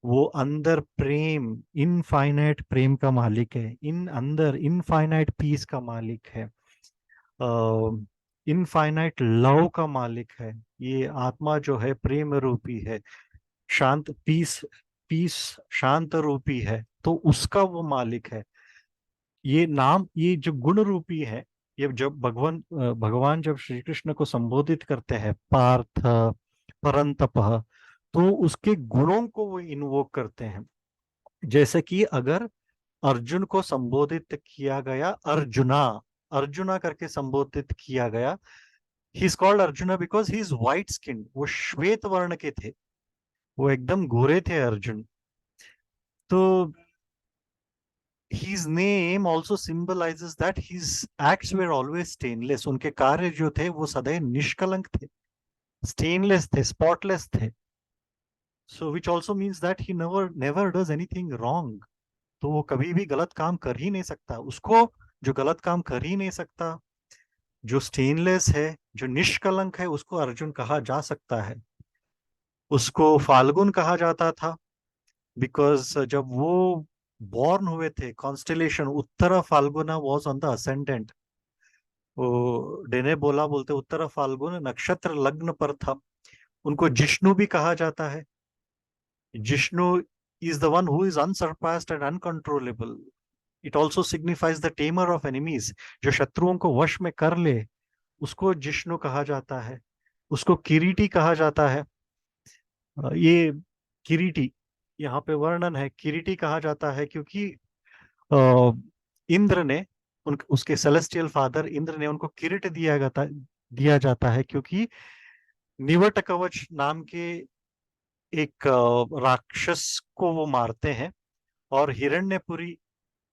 Speaker 1: वो अंदर प्रेम, इनफाइनाइट प्रेम का मालिक है, अंदर इनफाइनाइट पीस का मालिक है, इनफाइनाइट लव का मालिक है। ये आत्मा जो है प्रेम रूपी है, शांत पीस, पीस शांत रूपी है, तो उसका वो मालिक है। ये नाम, ये जो गुण रूपी है, ये जब भगवान जब श्री कृष्ण को संबोधित करते हैं पार्थ परंतप, तो उसके गुणों को वो इन्वोक करते हैं। जैसे कि अगर अर्जुन को संबोधित किया गया अर्जुना, अर्जुना करके संबोधित किया गया, he is called arjuna because he is white skin, वो श्वेत वर्ण के थे, वो एकदम गोरे थे अर्जुन। तो his name also symbolizes that his acts were always stainless, उनके कार्य जो थे वो सदैव निष्कलंक थे, stainless थे, spotless थे। So which also means that he never does anything wrong। तो वो कभी भी गलत काम कर ही नहीं सकता। उसको, जो गलत काम कर ही नहीं सकता, जो स्टेनलेस है, जो निष्कलंक है, उसको अर्जुन कहा जा सकता है। उसको फाल्गुन कहा जाता था बिकॉज जब वो बॉर्न हुए थे, constellation Uttara Phalguna was on the ascendant. वो डेने बोला बोलते उत्तरा फाल्गुन नक्षत्र लग्न पर था। उनको जिष्णु भी कहा जाता है। Jishnu is the one who is unsurpassed and uncontrollable. It also signifies the tamer of enemies, जो शत्रुओं को वश में कर ले, उसको जिष्णु कहा जाता है। उसको किरीटी कहा जाता है। ये किरीटी, यहाँ पे वर्णन है, किरीटी कहा जाता है क्योंकि इंद्र ने उसके सेलेस्टियल फादर इंद्र ने उनको किरीट दिया जाता है क्योंकि निवट कवच नाम के एक राक्षस को वो मारते हैं और हिरण्यपुरी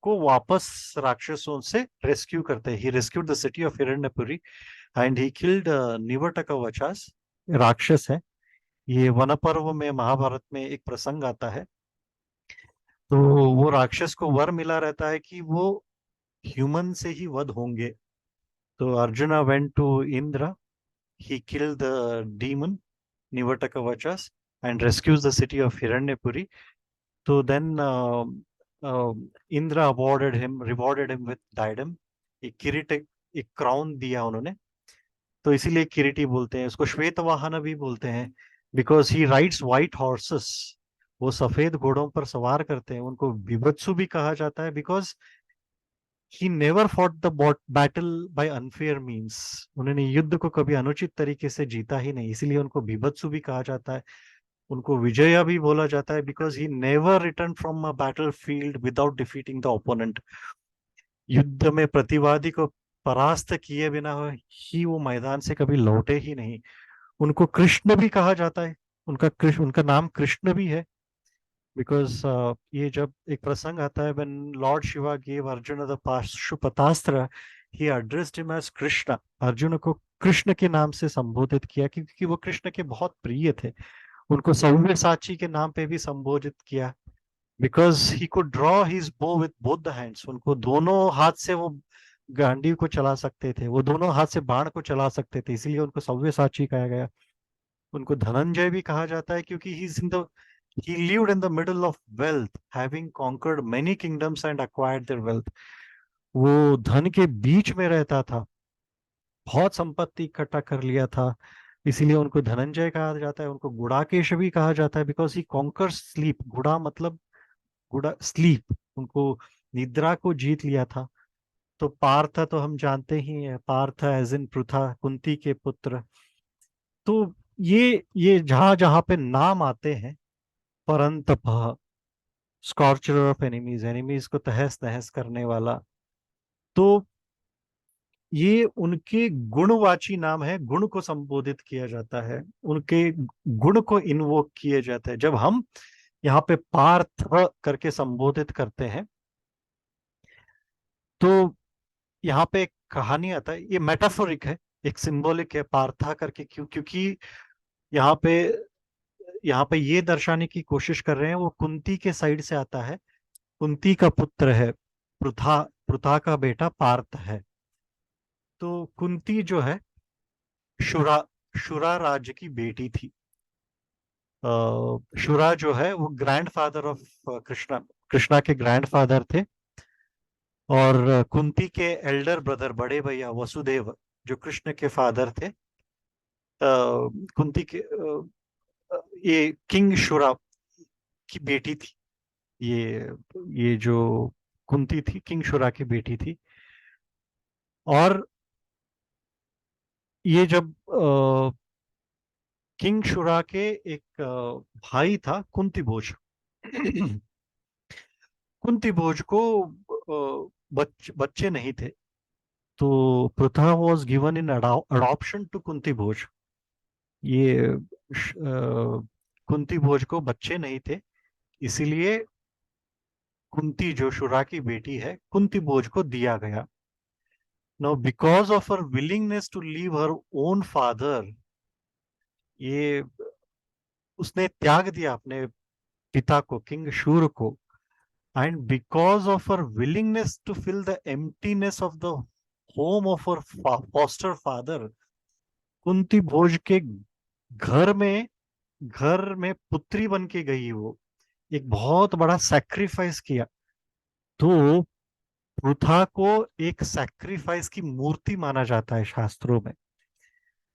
Speaker 1: को वापस राक्षसों से रेस्क्यू करते हैं। He rescued the city of Hiranyapuri and he killed Nivata Kavachas, राक्षस है। ये वन पर्व में महाभारत में एक प्रसंग आता है। तो वो राक्षस को वर मिला रहता है कि वो ह्यूमन से ही वध होंगे। तो Arjuna went to Indra, he killed the demon Nivatakavachas and rescues the city of Hiranyapuri. So then Indra rewarded him with diadem, एक किरीट, एक क्राउन दिया उन्होंने, तो इसीलिए किरीटी बोलते हैं उसको। श्वेतवाहन भी बोलते हैं because he rides white horses, वो सफेद घोड़ों पर सवार करते हैं। उनको विभत्सु भी कहा जाता है because he never fought the battle by unfair means, उन्होंने युद्ध को कभी अनुचित तरीके से जीता ही नहीं, इसीलिए उनको बीभत्सु भी कहा जाता है। उनको विजया भी बोला जाता है because he never return from a battle field without defeating the opponent, युद्ध में प्रतिवादी को परास्त किए बिना ही वो मैदान से कभी लौटे ही नहीं। उनको कृष्ण भी कहा जाता है, उनका नाम कृष्ण भी है बिकॉज ये जब एक प्रसंग आता है when Lord Shiva gave Arjuna the Pashupatastra, he addressed him as Krishna, Arjun को कृष्ण के नाम से संबोधित किया क्योंकि वो कृष्ण के बहुत प्रिय थे। उनको सव्यसाची के नाम पे भी संबोधित किया because he could draw his bow with both the hands, उनको दोनों हाथ से वो गांडीव को चला सकते थे, वो दोनों हाथ से बाण को चला सकते थे, इसीलिए उनको सव्यसाची कहा गया। उनको धनंजय भी कहा जाता है क्योंकि he lived in the middle of wealth, having conquered many kingdoms and acquired their wealth. वो धन के बीच में रहता था, बहुत संपत्ति इकट्ठा कर लिया था, इसीलिए उनको धनंजय कहा जाता है। उनको गुड़ाकेश भी कहा जाता है बिकॉज ही कॉन्कर्स स्लीप, गुड़ा मतलब गुड़ा स्लीप, उनको निद्रा को जीत लिया था। तो पार्थ तो हम जानते ही हैं, पार्थ एज इन पृथा, कुंती के पुत्र। तो ये जहां जहां पे नाम आते हैं, परंतप, स्कॉर्चर ऑफ एनिमीज, एनिमीज को तहस नहस करने वाला, तो ये उनके गुणवाची नाम है, गुण को संबोधित किया जाता है, उनके गुण को इन्वोक किए जाते हैं। जब हम यहाँ पे पार्थ करके संबोधित करते हैं तो यहाँ पे एक कहानी आता है, ये मेटाफोरिक है, एक सिंबॉलिक है पार्था करके, क्योंकि यहाँ पे ये दर्शाने की कोशिश कर रहे हैं वो कुंती के साइड से आता है, कुंती का पुत्र है, पृथा, पृथा का बेटा पार्थ है। तो कुंती जो है शुरा शुरा राज्य की बेटी थी। शुरा जो है वो ग्रैंडफादर ऑफ कृष्णा, कृष्णा के ग्रैंडफादर थे। और कुंती के एल्डर ब्रदर, बड़े भैया वसुदेव, जो कृष्ण के फादर थे, कुंती के ये किंग शुरा की बेटी थी। ये जो कुंती थी किंग शुरा की बेटी थी। और ये जब किंग शुरा के एक भाई था कुंती भोज, कुंती भोज को बच्चे नहीं थे, तो Pritha was given in adoption to Kunti Bhoj. ये कुंती भोज को बच्चे नहीं थे, इसीलिए कुंती जो शुरा की बेटी है कुंती भोज को दिया गया। Now because of her willingness to leave her own father, ये उसने त्याग दिया अपने पिता को, किंग शूर को, and because of her willingness to fill the emptiness of the home of her foster father, Kunti Bhoj के घर में पुत्री बन के गई, वो एक बहुत बड़ा सैक्रिफाइस किया। तो पृथा को एक सैक्रिफाइस की मूर्ति माना जाता है शास्त्रों में।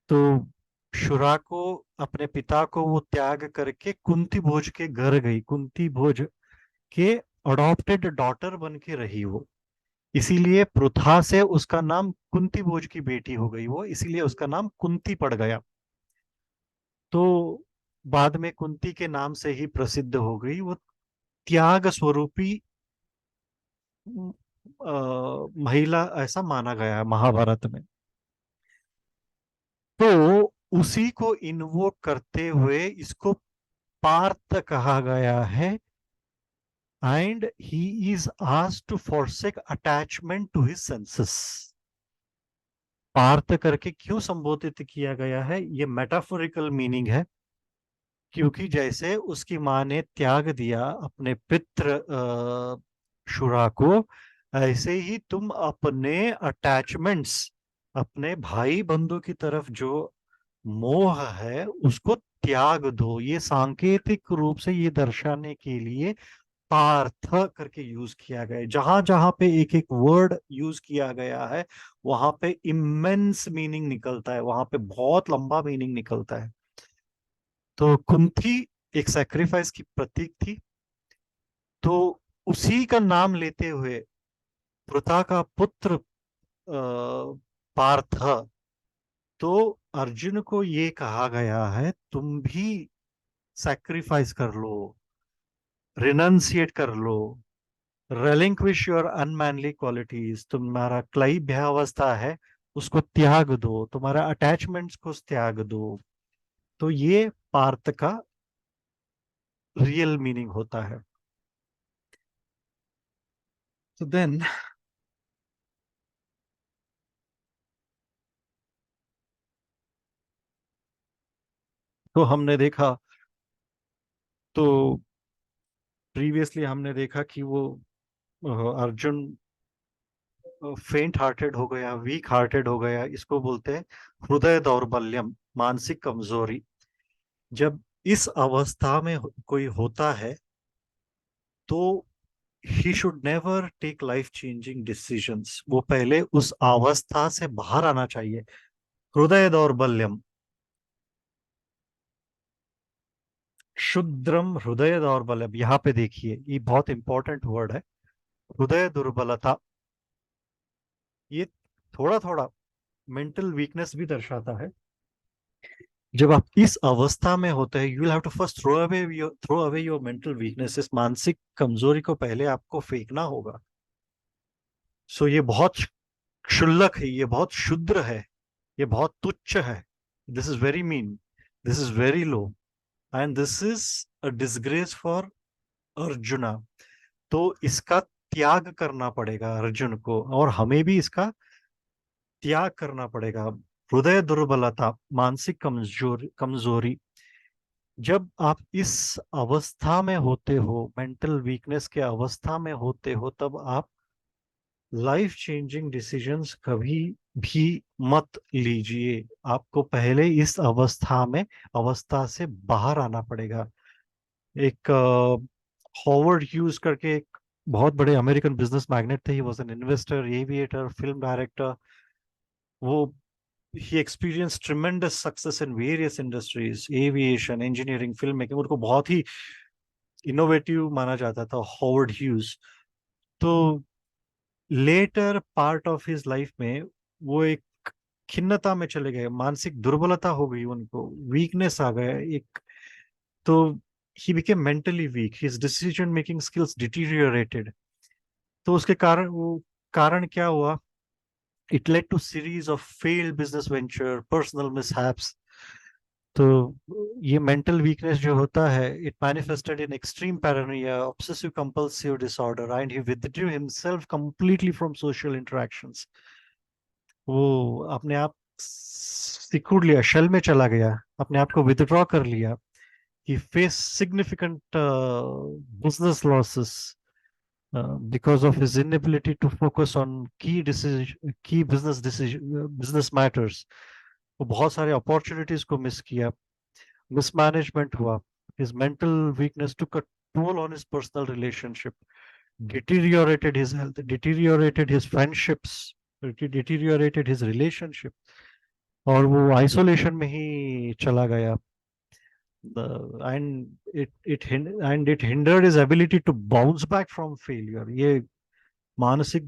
Speaker 1: तो शुरा को, अपने पिता को वो त्याग करके कुंती भोज के घर गई, कुंती भोज के अडॉप्टेड डॉटर बन के रही वो, इसीलिए पृथा से उसका नाम कुंती भोज की बेटी हो गई वो, इसीलिए उसका नाम कुंती पड़ गया। तो बाद में कुंती के नाम से ही प्रसिद्ध हो गई। वो त्याग स्वरूपी महिला ऐसा माना गया है महाभारत में। तो उसी को इन्वोक करते हुए इसको पार्थ कहा गया है। And he is asked to forsake attachment to his senses. Parth करके क्यों संबोधित किया गया है, ये मेटाफोरिकल मीनिंग है, क्योंकि जैसे उसकी माँ ने त्याग दिया अपने पितृ शुरा को, ऐसे ही तुम अपने अटैचमेंट्स, अपने भाई बंधु की तरफ जो मोह है उसको त्याग दो। ये सांकेतिक रूप से ये दर्शाने के लिए पार्थ करके यूज किया गया है। जहां जहां पे एक एक वर्ड यूज किया गया है वहां पे इमेंस मीनिंग निकलता है, वहां पे बहुत लंबा मीनिंग निकलता है। तो कुंती एक सैक्रिफाइस की प्रतीक थी, तो उसी का नाम लेते हुए पृथा का पुत्र पार्थ, तो अर्जुन को ये कहा गया है तुम भी सैक्रिफाइस कर लो, रिनंसिएट कर लो, रेलिंक्विश योर अनमैनली क्वालिटीज, तुम्हारा क्लैब्यावस्था है उसको त्याग दो, तुम्हारा अटैचमेंट्स को त्याग दो। तो ये पार्थ का रियल मीनिंग होता है। तो देन तो हमने देखा, तो प्रीवियसली हमने देखा कि वो अर्जुन फेंट हार्टेड हो गया, वीक हार्टेड हो गया, इसको बोलते हैं हृदय दौर्बल्यम, मानसिक कमजोरी। जब इस अवस्था में कोई होता है तो he should never take life changing decisions, वो पहले उस अवस्था से बाहर आना चाहिए। हृदय दौर्बल्यम, शुद्रम हृदय दौर्बल्यम, यहाँ पे देखिए ये बहुत इंपॉर्टेंट वर्ड है, हृदय दुर्बलता। ये थोड़ा थोड़ा मेंटल वीकनेस भी दर्शाता है। जब आप इस अवस्था में होते हैं you will have to first throw away your mental weakness, इस मानसिक कमजोरी को पहले आपको फेंकना होगा। सो ये बहुत क्षुल्लक है, ये बहुत शुद्र है, ये बहुत तुच्छ है। This is very mean, this is very low, and this is a disgrace for arjuna. तो इसका त्याग करना पड़ेगा अर्जुन को, और हमें भी इसका त्याग करना पड़ेगा। हृदय दुर्बलता, मानसिक कमजोरी कमजोरी, जब आप इस अवस्था में होते हो, मेंटल वीकनेस के अवस्था में होते हो, तब आप लाइफ चेंजिंग डिसीजंस कभी भी मत लीजिए। आपको पहले इस अवस्था से बाहर आना पड़ेगा। एक हॉवर्ड ह्यूज करके एक बहुत बड़े अमेरिकन बिजनेस मैग्नेट थे, he was an investor, aviator, film director. वो he experienced tremendous success in various industries, aviation, engineering, filmmaking। उनको बहुत ही इनोवेटिव माना जाता था हॉवर्ड ह्यूज। तो later part of his life में वो एक खिन्नता में चले गए, मानसिक दुर्बलता हो गई उनको, वीकनेस आ गया एक। तो he became mentally weak, his decision making skills deteriorated. तो उसके कारण वो कारण क्या हुआ, it led to series of failed business venture, personal mishaps. तो ये मेंटल वीकनेस जो होता है, it manifested in extreme paranoia, obsessive compulsive disorder, and he withdrew himself completely from social interactions. वो अपने आप सिकुड़ लिया, शेल में चला गया, अपने आप को विथड्रॉ कर लिया। he faced significant business losses because of his inability to focus on key business matters। वो बहुत सारे अपॉर्चुनिटीज को मिस किया, मिसमैनेजमेंट हुआ। his mental weakness took a toll on his personal relationship, deteriorated his health, deteriorated his friendships, deteriorated his relationship, और वो isolation में ही चला गया। And it hindered his ability to bounce back from failure। ये मानसिक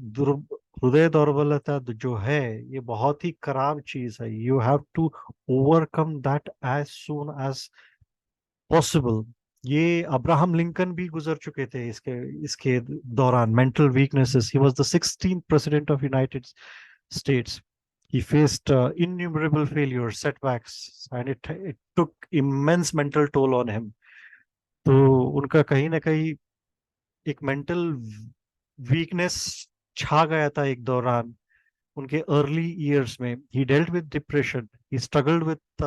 Speaker 1: हृदय दौर्बल्यता जो है ये बहुत ही खराब चीज है। You have to overcome that as soon as possible. ये अब्राहम लिंकन भी गुजर चुके थे इसके दौरान mental weaknesses. He was the 16th president of United States. He faced innumerable failures, setbacks, and it took immense mental toll on him। तो उनका कहीं ना कहीं एक मेंटल वीकनेस छा गया था एक दौरान उनके अर्ली ईयर्स में। he dealt with depression, he struggled with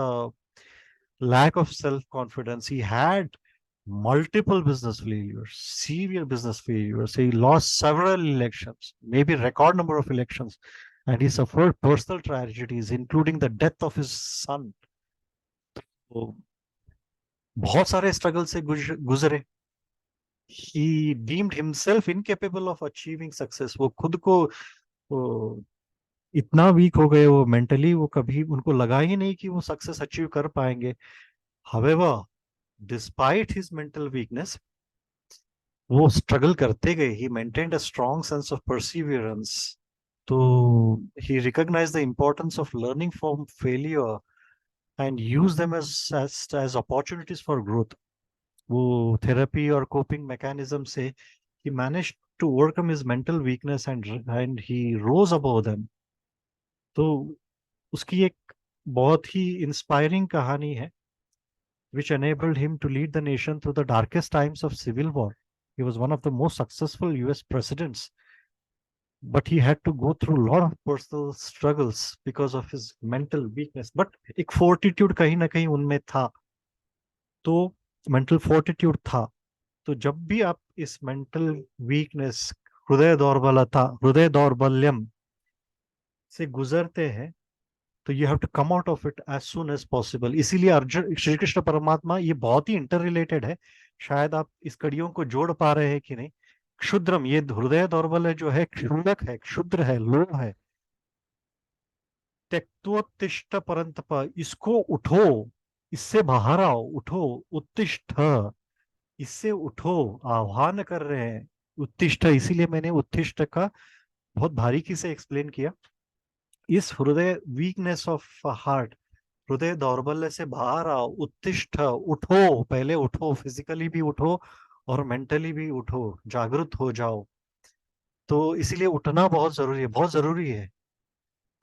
Speaker 1: lack of self confidence, he had multiple business failures, severe business failures, he lost several elections, maybe record number of elections, and he suffered personal tragedies, including the death of his son. तो बहुत सारे struggle से गुजरे. He deemed himself incapable of achieving success. वो खुद को वो इतना वीक हो गए वो मेंटली, वो कभी उनको लगा ही नहीं कि वो सक्सेस अचीव कर पाएंगे. However, despite his mental weakness, वो स्ट्रगल करते गए. He maintained a strong sense of perseverance. तो he recognized the importance of learning from failure and use them as opportunities for growth. वो थेरेपी और coping mechanism से he managed to overcome his mental weakness and he rose above them. तो उसकी एक बहुत ही inspiring कहानी है which enabled him to lead the nation through the darkest times of civil war. He was one of the most successful US presidents, but he had to go through a lot of personal struggles because of his mental weakness. But एक fortitude कहीं ना कहीं उनमें था. तो mental fortitude था. तो जब भी आप इस mental weakness, हृदय दौर्बल्यम से गुजरते हैं, तो you have to come out of it as soon as possible. इसीलिए अर्जुन, श्री कृष्ण परमात्मा, ये बहुत ही इंटर रिलेटेड है. शायद आप इस कड़ियों को जोड़ पा रहे हैं कि नहीं. क्षुद्रम, ये हृदय दौर्बल्य जो है क्षुल्लक है, क्षुद्र है, लो है. त्यक्तोत्तिष्ठ परंतप, इसको उठो, इससे बाहर आओ, उठो. उत्तिष्ठ, इससे उठो, आह्वान कर रहे हैं. उत्तिष्ठ, इसीलिए मैंने उत्तिष्ठ का बहुत बारीकी से एक्सप्लेन किया. इस हृदय वीकनेस ऑफ हार्ट, हृदय दौर्बल्य से बाहर आओ. उत्तिष्ठ, उठो. पहले उठो, फिजिकली भी उठो और मेंटली भी उठो, जागृत हो जाओ. तो इसीलिए उठना बहुत जरूरी है, बहुत जरूरी है.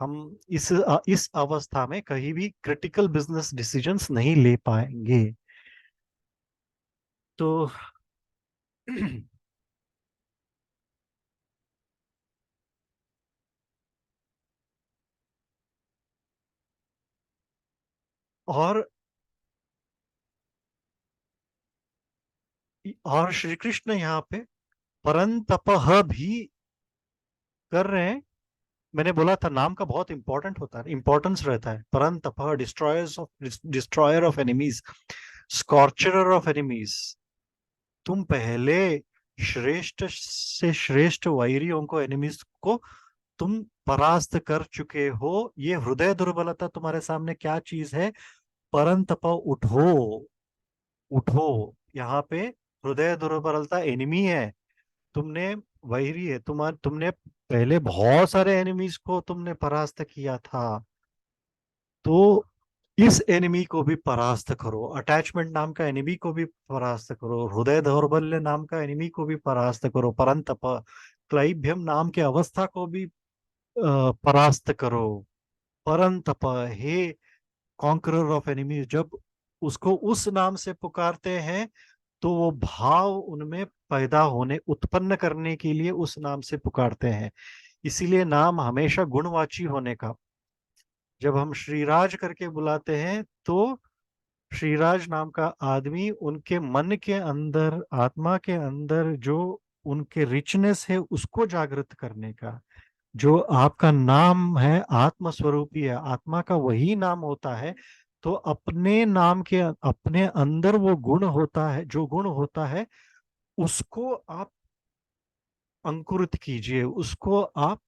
Speaker 1: हम इस अवस्था में कहीं भी क्रिटिकल बिजनेस डिसीजंस नहीं ले पाएंगे. तो और श्री कृष्ण यहाँ पे परंतपः भी कर रहे हैं. मैंने बोला था नाम का बहुत इंपॉर्टेंट होता है, इंपॉर्टेंस रहता है. परंतपः, destroyer of enemies, scorcher of enemies. तुम पहले श्रेष्ठ से श्रेष्ठ वैरियों को, एनिमीज को तुम परास्त कर चुके हो. ये हृदय दुर्बलता तुम्हारे सामने क्या चीज है? परंतप, उठो, उठो. यहाँ पे हृदय दुर्बलता एनिमी है. तुमने वैरी है, तुमने पहले बहुत सारे एनिमीज को तुमने परास्त किया था. तो इस एनिमी को भी परास्त करो. अटैचमेंट नाम का एनिमी को भी परास्त करो. हृदय दौर्बल्य नाम का एनिमी को भी परास्त करो. परंतप, क्लैब्यम नाम के अवस्था को भी परास्त करो. परंतप, हे कॉन्करर ऑफ एनिमी. जब उसको उस नाम से पुकारते हैं तो वो भाव उनमें पैदा होने, उत्पन्न करने के लिए उस नाम से पुकारते हैं. इसीलिए नाम हमेशा गुणवाची होने का. जब हम श्रीराज करके बुलाते हैं तो श्रीराज नाम का आदमी, उनके मन के अंदर, आत्मा के अंदर जो उनके रिचनेस है उसको जागृत करने का. जो आपका नाम है आत्म स्वरूपी है, आत्मा का वही नाम होता है. तो अपने नाम के अपने अंदर वो गुण होता है, जो गुण होता है उसको आप अंकुरित कीजिए, उसको आप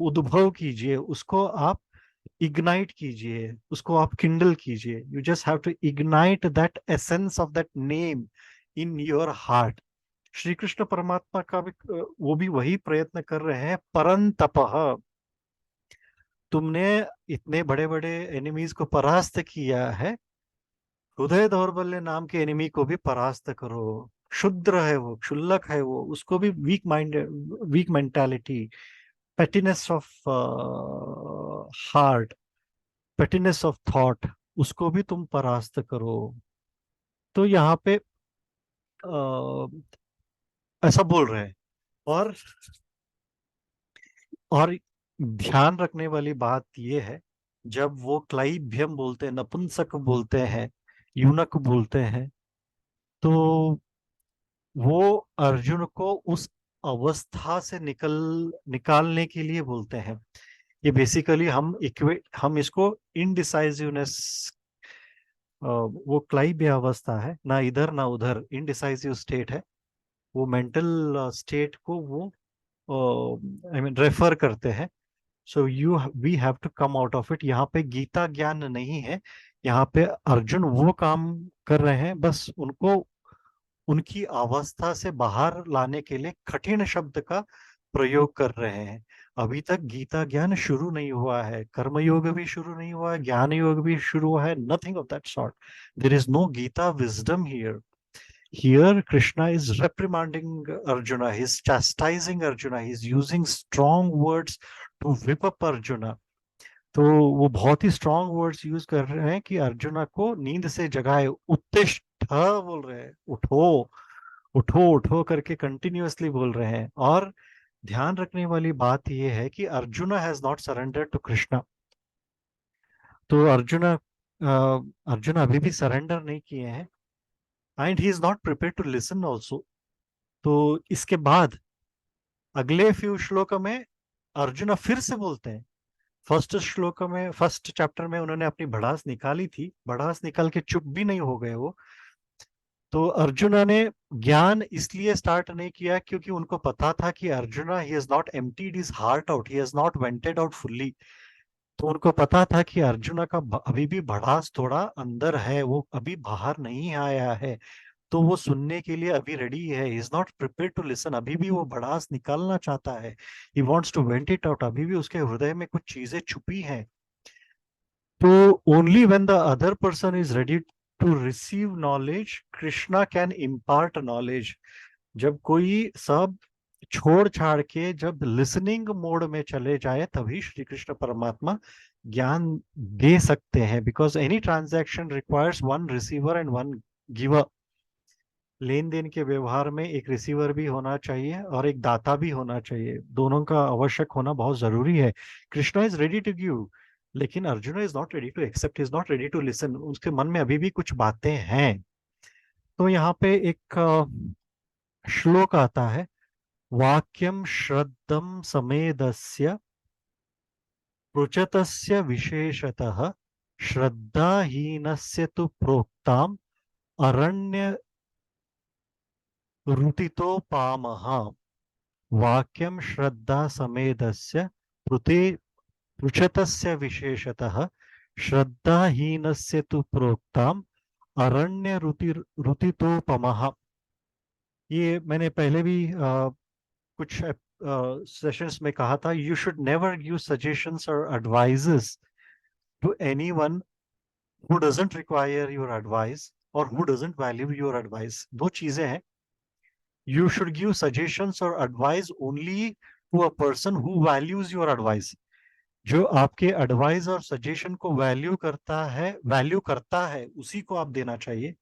Speaker 1: उद्भव कीजिए, उसको आप इग्नाइट कीजिए, उसको आप किंडल कीजिए. You just have to ignite that essence of that name in your heart. Shri Krishna परमात्मा का भी वो भी वही प्रयत्न कर रहे हैं. परंतपः, तुमने इतने बड़े बड़े एनिमीज को परास्त किया है, हृदय दौर्बल्य नाम के एनिमी को भी परास्त करो. क्षुद्र है वो, क्षुल्लक है वो, उसको भी weak mentality, pettiness of heart, pettiness of thought, उसको भी तुम परास्त करो. तो यहाँ पे ऐसा बोल रहे हैं. और और ध्यान रखने वाली बात यह है, जब वो क्लाइभ्यम बोलते हैं, नपुंसक बोलते हैं, यूनक बोलते हैं, तो वो अर्जुन को उस अवस्था से निकालने के लिए बोलते हैं. ये बेसिकली हम इसको इनडिसाइसिवनेस, वो क्लाइब्य अवस्था है, ना इधर ना उधर, इनडिसाइसिव स्टेट है, वो मेंटल स्टेट को वो आई मीन रेफर करते हैं. So we have to come out of it. यहाँ पे गीता ज्ञान नहीं है, यहाँ पे अर्जुन वो काम कर रहे हैं, बस उनको उनकी अवस्था से बाहर लाने के लिए कठिन शब्द का प्रयोग कर रहे हैं. अभी तक गीता ज्ञान शुरू नहीं हुआ है, कर्मयोग भी शुरू नहीं हुआ है, ज्ञान योग भी शुरू हुआ है, nothing of that sort. There is no Gita wisdom here. Here, Krishna is reprimanding Arjuna, he's chastising Arjuna, he's using strong words to whip up Arjuna. तो वो बहुत ही स्ट्रॉन्ग वर्ड्स यूज कर रहे हैं कि अर्जुना को नींद से जगाए. उत्तिष्ठ बोल रहे हैं, उठो उठो उठो करके कंटिन्यूअसली बोल रहे हैं. और ध्यान रखने वाली बात यह है कि Arjuna has not surrender to Krishna. तो अर्जुना अभी भी सरेंडर नहीं किए हैं, and he is not prepare to listen also. तो इसके बाद अगले फ्यू श्लोक में अर्जुना फिर से बोलते हैं. फर्स्ट श्लोक में, फर्स्ट चैप्टर में उन्होंने अपनी भड़ास निकाली थी, भड़ास निकाल के चुप भी नहीं हो गए वो. तो अर्जुना ने ज्ञान इसलिए स्टार्ट नहीं किया क्योंकि उनको पता था कि Arjuna he has not emptied his heart out, he has not vented out fully. तो उनको पता था कि अर्जुना का अभी भी भड़ास थोड़ा अंदर है, वो अभी बाहर नहीं आया है, तो वो सुनने के लिए अभी रेडी है. Is not prepare to listen. अभी भी वो भड़ास निकालना चाहता है, he wants to vent it out. अभी भी उसके हृदय में कुछ चीजें छुपी हैं. तो only when the other person is ready to receive knowledge, Krishna can impart knowledge. जब कोई सब छोड़ छाड़ के जब लिसनिंग मोड में चले जाए, तभी श्री कृष्ण परमात्मा ज्ञान दे सकते हैं. Because any transaction requires one receiver and one giver. लेन देन के व्यवहार में एक रिसीवर भी होना चाहिए और एक दाता भी होना चाहिए, दोनों का आवश्यक होना बहुत जरूरी है. Krishna is ready to give, लेकिन Arjun is not ready to accept, is not ready to listen. उसके मन में अभी भी कुछ बातें हैं. तो यहाँ पे एक श्लोक आता है, वाक्यम श्रद्धम समेदस्य पृचतस्य विशेषतः श्रद्धाहीनस्य तु प्रोक्ताम अरण्य रुतितोपामः. वाक्यम श्रद्धा समेदस्य पृच्छतस्य विशेषतः श्रद्धाहीनस्य तु प्रोक्ताम अरण्य रुतितोपमः. ये मैंने पहले भी कुछ सेशंस में कहा था. You should never give suggestions और advices to anyone who doesn't require your advice और who doesn't value your advice. दो चीजें हैं. You should give suggestions or advice only to a person who values your advice. जो आपके advice और suggestion को value करता है उसी को आप देना चाहिए.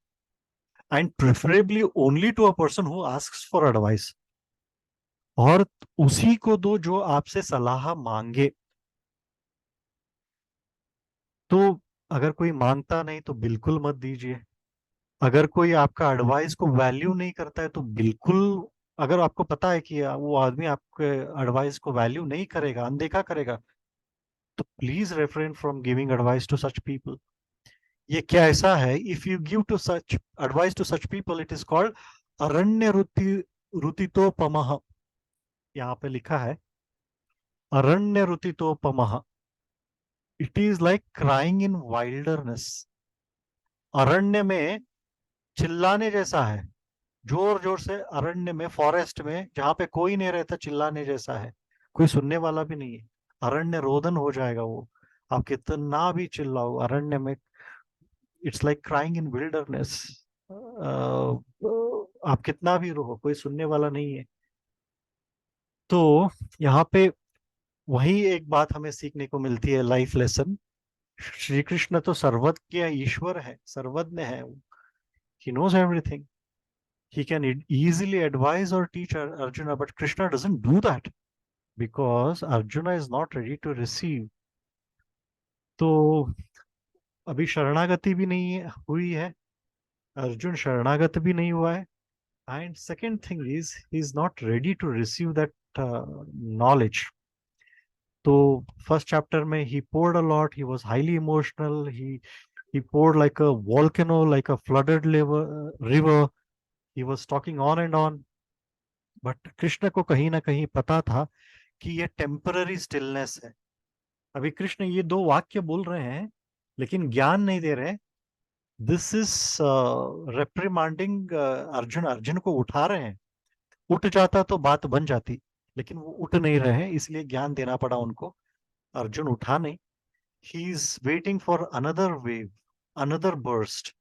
Speaker 1: And preferably only to a person who asks for advice. और उसी को दो जो आपसे सलाह मांगे. तो अगर कोई मांगता नहीं तो बिल्कुल मत दीजिए. अगर कोई आपका एडवाइस को वैल्यू नहीं करता है तो बिल्कुल, अगर आपको पता है कि वो आदमी आपके एडवाइस को वैल्यू नहीं करेगा, अनदेखा करेगा, तो please refrain from giving advice to such people. ये क्या ऐसा है, if you give to such advice to such people, it is called अरण्य रुतितोपमः. यहाँ पे लिखा है अरण्य रुतितोपमः. It is like crying in wilderness. अरण्य में चिल्लाने जैसा है, जोर जोर से अरण्य में, फॉरेस्ट में जहां पे कोई नहीं रहता, चिल्लाने जैसा है, कोई सुनने वाला भी नहीं है. अरण्य रोदन हो जाएगा वो, आप कितना भी चिल्लाओ अरण्य में. It's like crying in wilderness. आप कितना भी रो, कोई सुनने वाला नहीं है. तो यहाँ पे वही एक बात हमें सीखने को मिलती है, लाइफ लेसन. श्री कृष्ण तो सर्वज्ञ ईश्वर है, सर्वज्ञ है. He knows everything. He can easily advise or teach Arjuna, but Krishna doesn't do that because Arjuna is not ready to receive. तो अभी शरणागति भी नहीं हुई है, अर्जुन शरणागत भी नहीं हुआ है. And second thing is he is not ready to receive that knowledge. तो फर्स्ट चैप्टर में he poured a lot, he was highly emotional, he poured like a volcano, like a flooded river. He was talking on and on. But Krishna को कहीं ना कहीं पता था कि ये टेम्पररी स्टिलनेस है. अभी कृष्ण ये दो वाक्य बोल रहे हैं लेकिन ज्ञान नहीं दे रहे. This is reprimanding Arjun. Arjun को उठा रहे हैं. उठ जाता तो बात बन जाती, लेकिन वो उठ नहीं रहे हैं, इसलिए ज्ञान देना पड़ा उनको. अर्जुन उठा नहीं. He is waiting for another wave, another burst.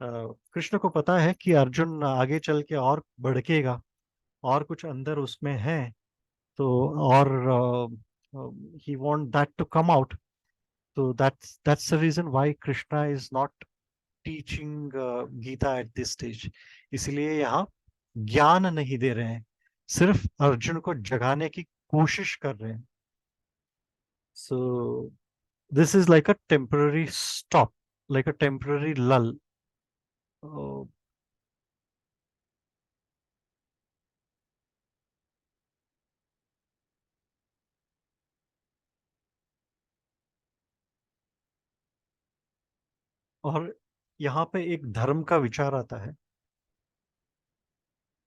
Speaker 1: Krishna को पता है कि अर्जुन आगे चल के और भड़केगा, और कुछ अंदर उसमें है. तो और he want that to come out. So that's the reason why Krishna is not teaching Gita at this stage. इसलिए यहाँ ज्ञान नहीं दे रहे हैं, सिर्फ अर्जुन को जगाने की कोशिश कर रहे हैं. So this is like a temporary stop, like a temporary lull. Uh, और यहाँ पे एक धर्म का विचार आता है.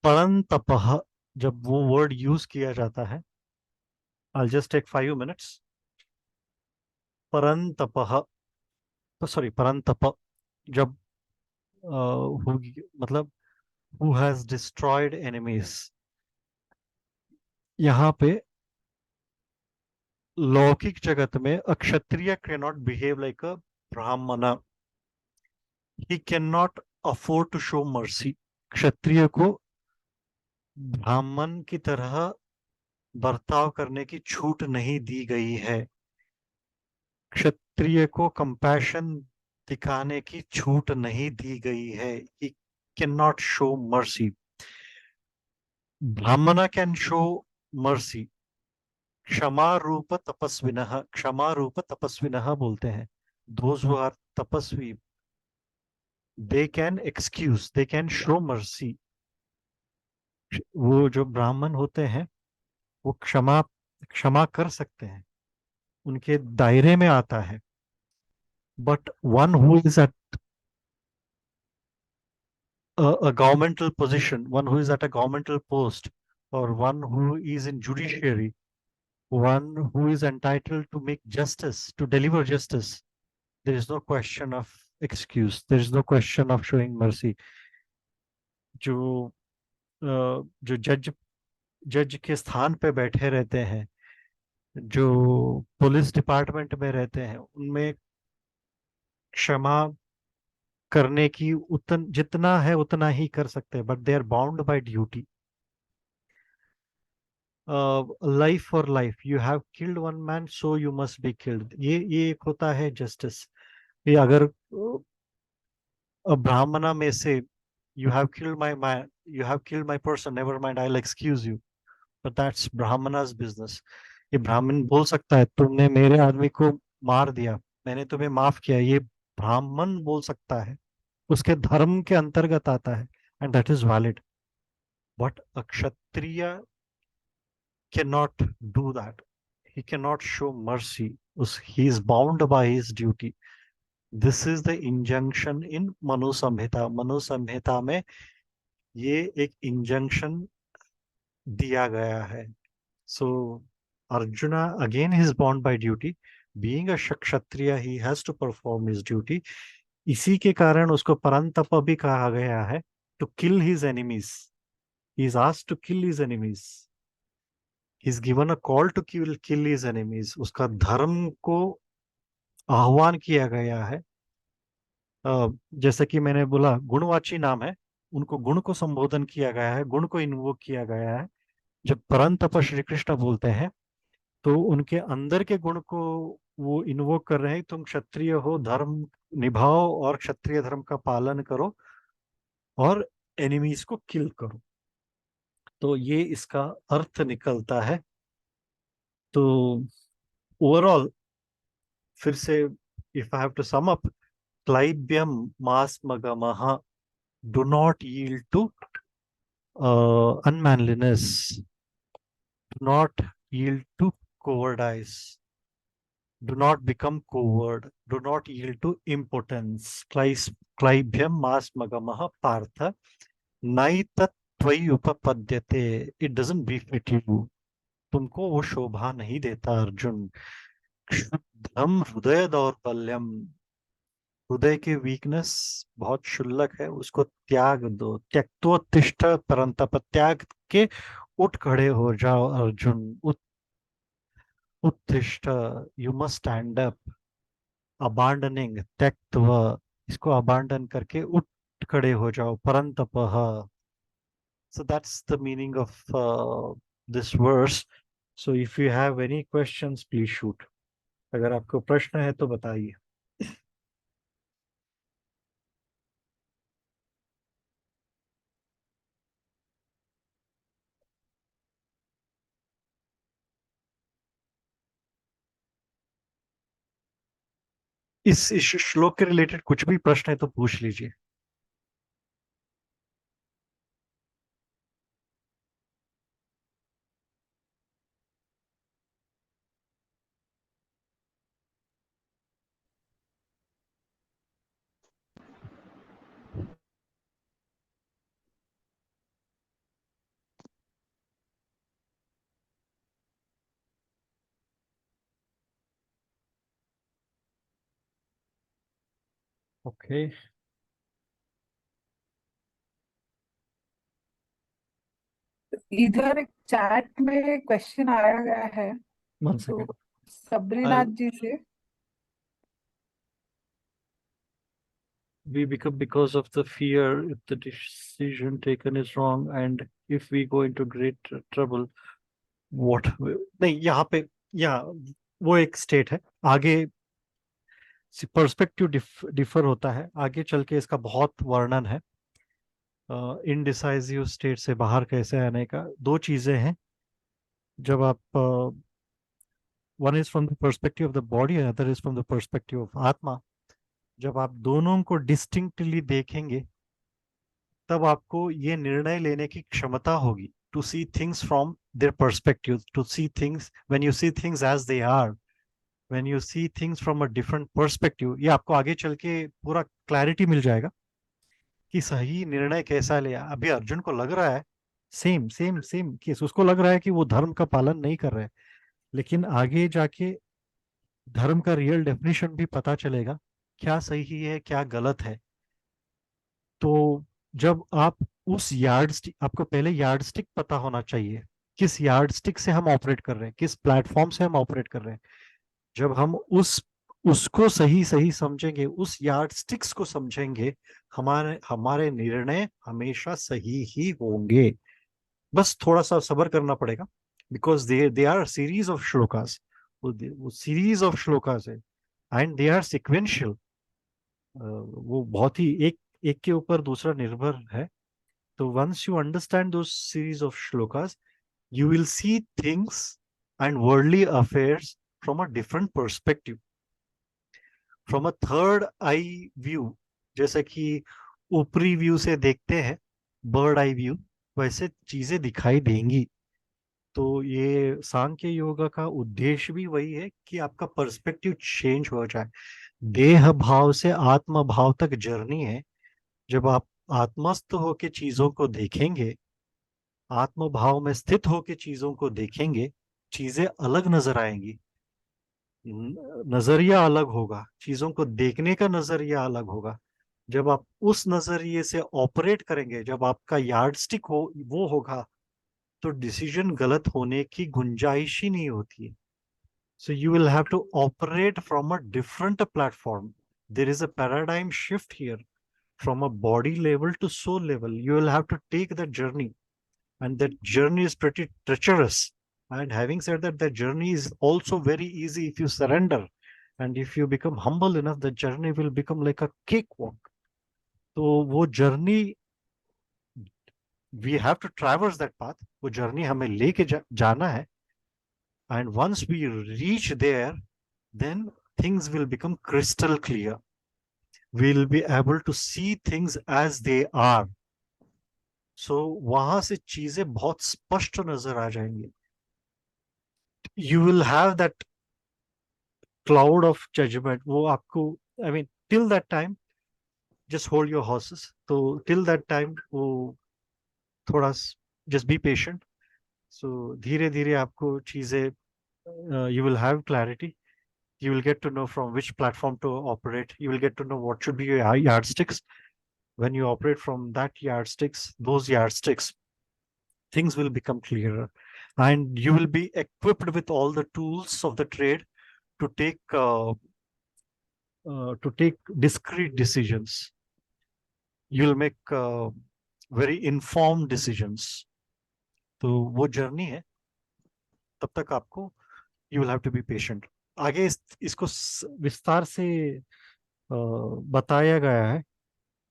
Speaker 1: परंतपः, जब वो वर्ड यूज किया जाता है, I'll just take 5 minutes. परंतपः, sorry, परंतप, जब मतलब who has destroyed enemies. यहाँ पे लौकिक जगत में अक्षत्रिय cannot behave like a brahmana. He cannot afford to show mercy. क्षत्रिय को ब्राह्मण की तरह बर्ताव करने की छूट नहीं दी गई है. क्षत्रिय को कंपैशन दिखाने की छूट नहीं दी गई है. He cannot show mercy. ब्राह्मण कैन शो mercy. क्षमा रूप तपस्विनः, क्षमा रूप तपस्विनः बोलते हैं. Those who are तपस्वी, they can excuse, they can show mercy. वो जो ब्राह्मण होते हैं वो क्षमा कर सकते हैं, उनके दायरे में आता है. But one who is at a governmental position, one who is at a governmental post, or one who is in judiciary, one who is entitled to make justice, to deliver justice, there is no question of excuse, there is no question of showing mercy. जो जो जज के स्थान पे बैठे रहते हैं, जो पुलिस डिपार्टमेंट में रहते हैं, उनमें क्षमा करने की जितना है उतना ही कर सकते हैं. But they are bound by duty. Life for life, you have killed one man so you must be killed. ये एक होता है जस्टिस. ये अगर ब्राह्मणा में से you have killed my man, you have killed my person, never mind, I'll excuse you, but that's brahmana's business. ये ब्राह्मण बोल सकता है तुमने मेरे आदमी को मार दिया, मैंने तुम्हें माफ किया. ये ब्राह्मण बोल सकता है, उसके धर्म के अंतर्गत आता है, and that is valid. But a Kshatriya cannot do that. He cannot show mercy. He is bound by his duty. This is the injunction in Manu Samhita. Manu Samhita में ये एक इंजंक्शन दिया गया है. So Arjuna again is bound by duty. Being a Kshatriya, he has to perform his duty. इसी के कारण उसको परंतप भी कहा गया है, to kill his enemies. He is asked to kill his enemies. He is given a call to kill his enemies. उसका धर्म को आह्वान किया गया है. जैसे कि मैंने बोला, गुणवाची नाम है, उनको गुण को संबोधन किया गया है, गुण को इन्वोक किया गया है. जब परंतप श्री कृष्ण बोलते हैं तो उनके अंदर के गुण को वो इन्वोक कर रहे हैं. तुम क्षत्रिय हो, धर्म निभाओ और क्षत्रिय धर्म का पालन करो और एनिमीज को किल करो. तो ये इसका अर्थ निकलता है. तो ओवरऑल फिर से, if I have to sum up, क्लाइब्यम मास्मगमः, do not yield to unmanliness, do not yield to cowardice. Do not become coward. Do not yield to impotence. Klaibhyam masmagamah partha. Naitat त्वयि उपपद्यते. It doesn't befit you. तुमको वो शोभा नहीं देता अर्जुन. क्षुद्रम हृदय दौर्बल्यम. हृदय की वीकनेस बहुत क्षुल्लक है, उसको त्याग दो. त्यक्तोत्तिष्ठ परंतप. त्याग के उठ खड़े हो जाओ अर्जुन. उत्तिष्ठ. You must stand up. Abandoning. त्यक्त्वा. इसको अबांडन करके उठ खड़े हो जाओ. परंतपः. So that's the meaning of this verse. So if you have any questions, please shoot. अगर आपको प्रश्न है तो बताइए. इस श्लोक के रिलेटेड कुछ भी प्रश्न है तो पूछ लीजिए. ओके.
Speaker 5: इधर एक चैट में क्वेश्चन आया गया है
Speaker 1: वन
Speaker 5: तो
Speaker 1: सेकंड.
Speaker 5: सबरीनाथ जी से.
Speaker 1: We become because of the fear if the decision taken is wrong and if we go into great trouble. What नहीं यहाँ पे, यहाँ वो एक स्टेट है. आगे पर्सपेक्टिव डिफर होता है. आगे चल के इसका बहुत वर्णन है. इनडिसाइजिव स्टेट से बाहर कैसे आने का. दो चीजें हैं. जब आप one is from the perspective of the body, other is from the perspective of आत्मा. जब आप दोनों को डिस्टिंक्टली देखेंगे तब आपको ये निर्णय लेने की क्षमता होगी. To see things from their perspective. To see things when you see things as they are. When you see things from a different perspective, ये आपको आगे चल के पूरा क्लैरिटी मिल जाएगा कि सही निर्णय कैसा लिया. अभी अर्जुन को लग रहा है सेम सेम सेम केस. उसको लग रहा है कि वो धर्म का पालन नहीं कर रहे हैं, लेकिन आगे जाके धर्म का रियल डेफिनेशन भी पता चलेगा क्या सही है क्या गलत है. तो जब आप उस यार्डस्टिक, आपको पहले यार्डस्टिक पता होना चाहिए किस यार्डस्टिक से हम ऑपरेट कर रहे हैं, किस प्लेटफॉर्म से हम ऑपरेट कर रहे हैं. जब हम उसको सही सही समझेंगे, उस यार्डस्टिक्स को समझेंगे, हमारे हमारे निर्णय हमेशा सही ही होंगे. बस थोड़ा सा सब्र करना पड़ेगा. Because they R series of shlokas. वो सीरीज ऑफ श्लोकास है एंड दे आर सिक्वेंशियल. वो बहुत ही एक के ऊपर दूसरा निर्भर है. तो वंस यू अंडरस्टैंड दो series of shlokas, you will see things and worldly affairs from a different perspective, from a third eye view. जैसे कि ऊपरी व्यू से देखते हैं, बर्ड आई व्यू, वैसे चीजें दिखाई देंगी. तो ये सांख्य योगा का उद्देश्य भी वही है कि आपका पर्सपेक्टिव चेंज हो जाए. देह भाव से आत्म भाव तक जर्नी है. जब आप आत्मस्थ होके चीजों को देखेंगे, आत्म भाव में स्थित होकर चीजों को देखेंगे, चीजें अलग नजर आएंगी. नजरिया अलग होगा, चीजों को देखने का नजरिया अलग होगा. जब आप उस नजरिए से ऑपरेट करेंगे, जब आपका यार्डस्टिक हो वो होगा, तो डिसीजन गलत होने की गुंजाइश ही नहीं होती है. So you will have to operate from a different platform. There is a paradigm shift here from a body level to soul level. You will have to take that journey. And that journey is pretty treacherous. And having said that, the journey is also very easy if you surrender. And if you become humble enough, the journey will become like a cakewalk. So वो journey, we have to traverse that path. वो journey हमें लेके जाना है. And once we reach there, then things will become crystal clear. We'll be able to see things as they are. सो वहां से चीजें बहुत स्पष्ट नजर आ जाएंगी. you will have that cloud of judgment. वो आपको, I mean, till that time, just hold your horses. तो till that time, वो थोड़ा just be patient. So धीरे धीरे आपको चीजें, you will have clarity. You will get to know from which platform to operate. You will get to know what should be your yardsticks. When you operate from that those yardsticks, things will become clearer, and you will be equipped with all the tools of the trade to take discrete decisions. You will make very informed decisions. तो वो journey है, तब तक आपको you will have to be patient. आगे इसको विस्तार से बताया गया है.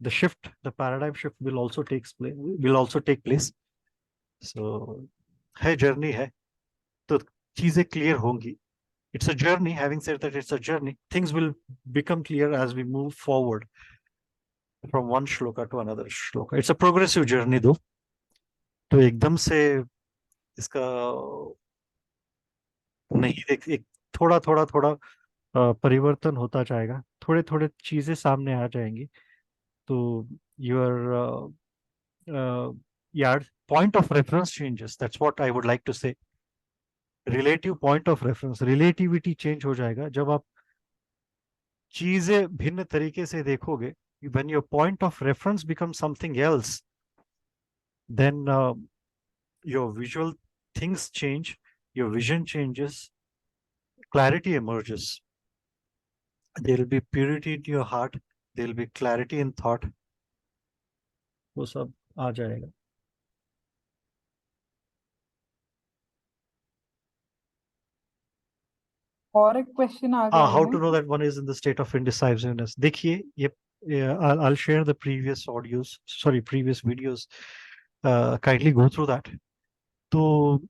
Speaker 1: the paradigm shift will also take place. So है, जर्नी है, तो चीजें क्लियर होंगी. It's a journey. Having said that, it's a journey. Things will become clear as we move forward from one shloka to another shloka. It's a progressive journey though. तो एकदम से इसका नहीं, एक थोड़ा थोड़ा थोड़ा परिवर्तन होता जाएगा. थोड़े थोड़े चीजें सामने आ जाएंगी. तो your point of reference changes. That's what I would like to say. Relative point of reference, relativity change हो जाएगा जब आप चीजें भिन्न तरीके से देखोगे. When your point of reference becomes something else, then your visual things change, your vision changes, clarity emerges. There will be purity in your heart, there will be clarity in thought. वो सब आ जाएगा.
Speaker 5: और एक question आ गया
Speaker 1: How
Speaker 5: है.
Speaker 1: to know that one is in the state of indecisiveness? देखिए, I'll share the previous videos. Kindly go through that. तो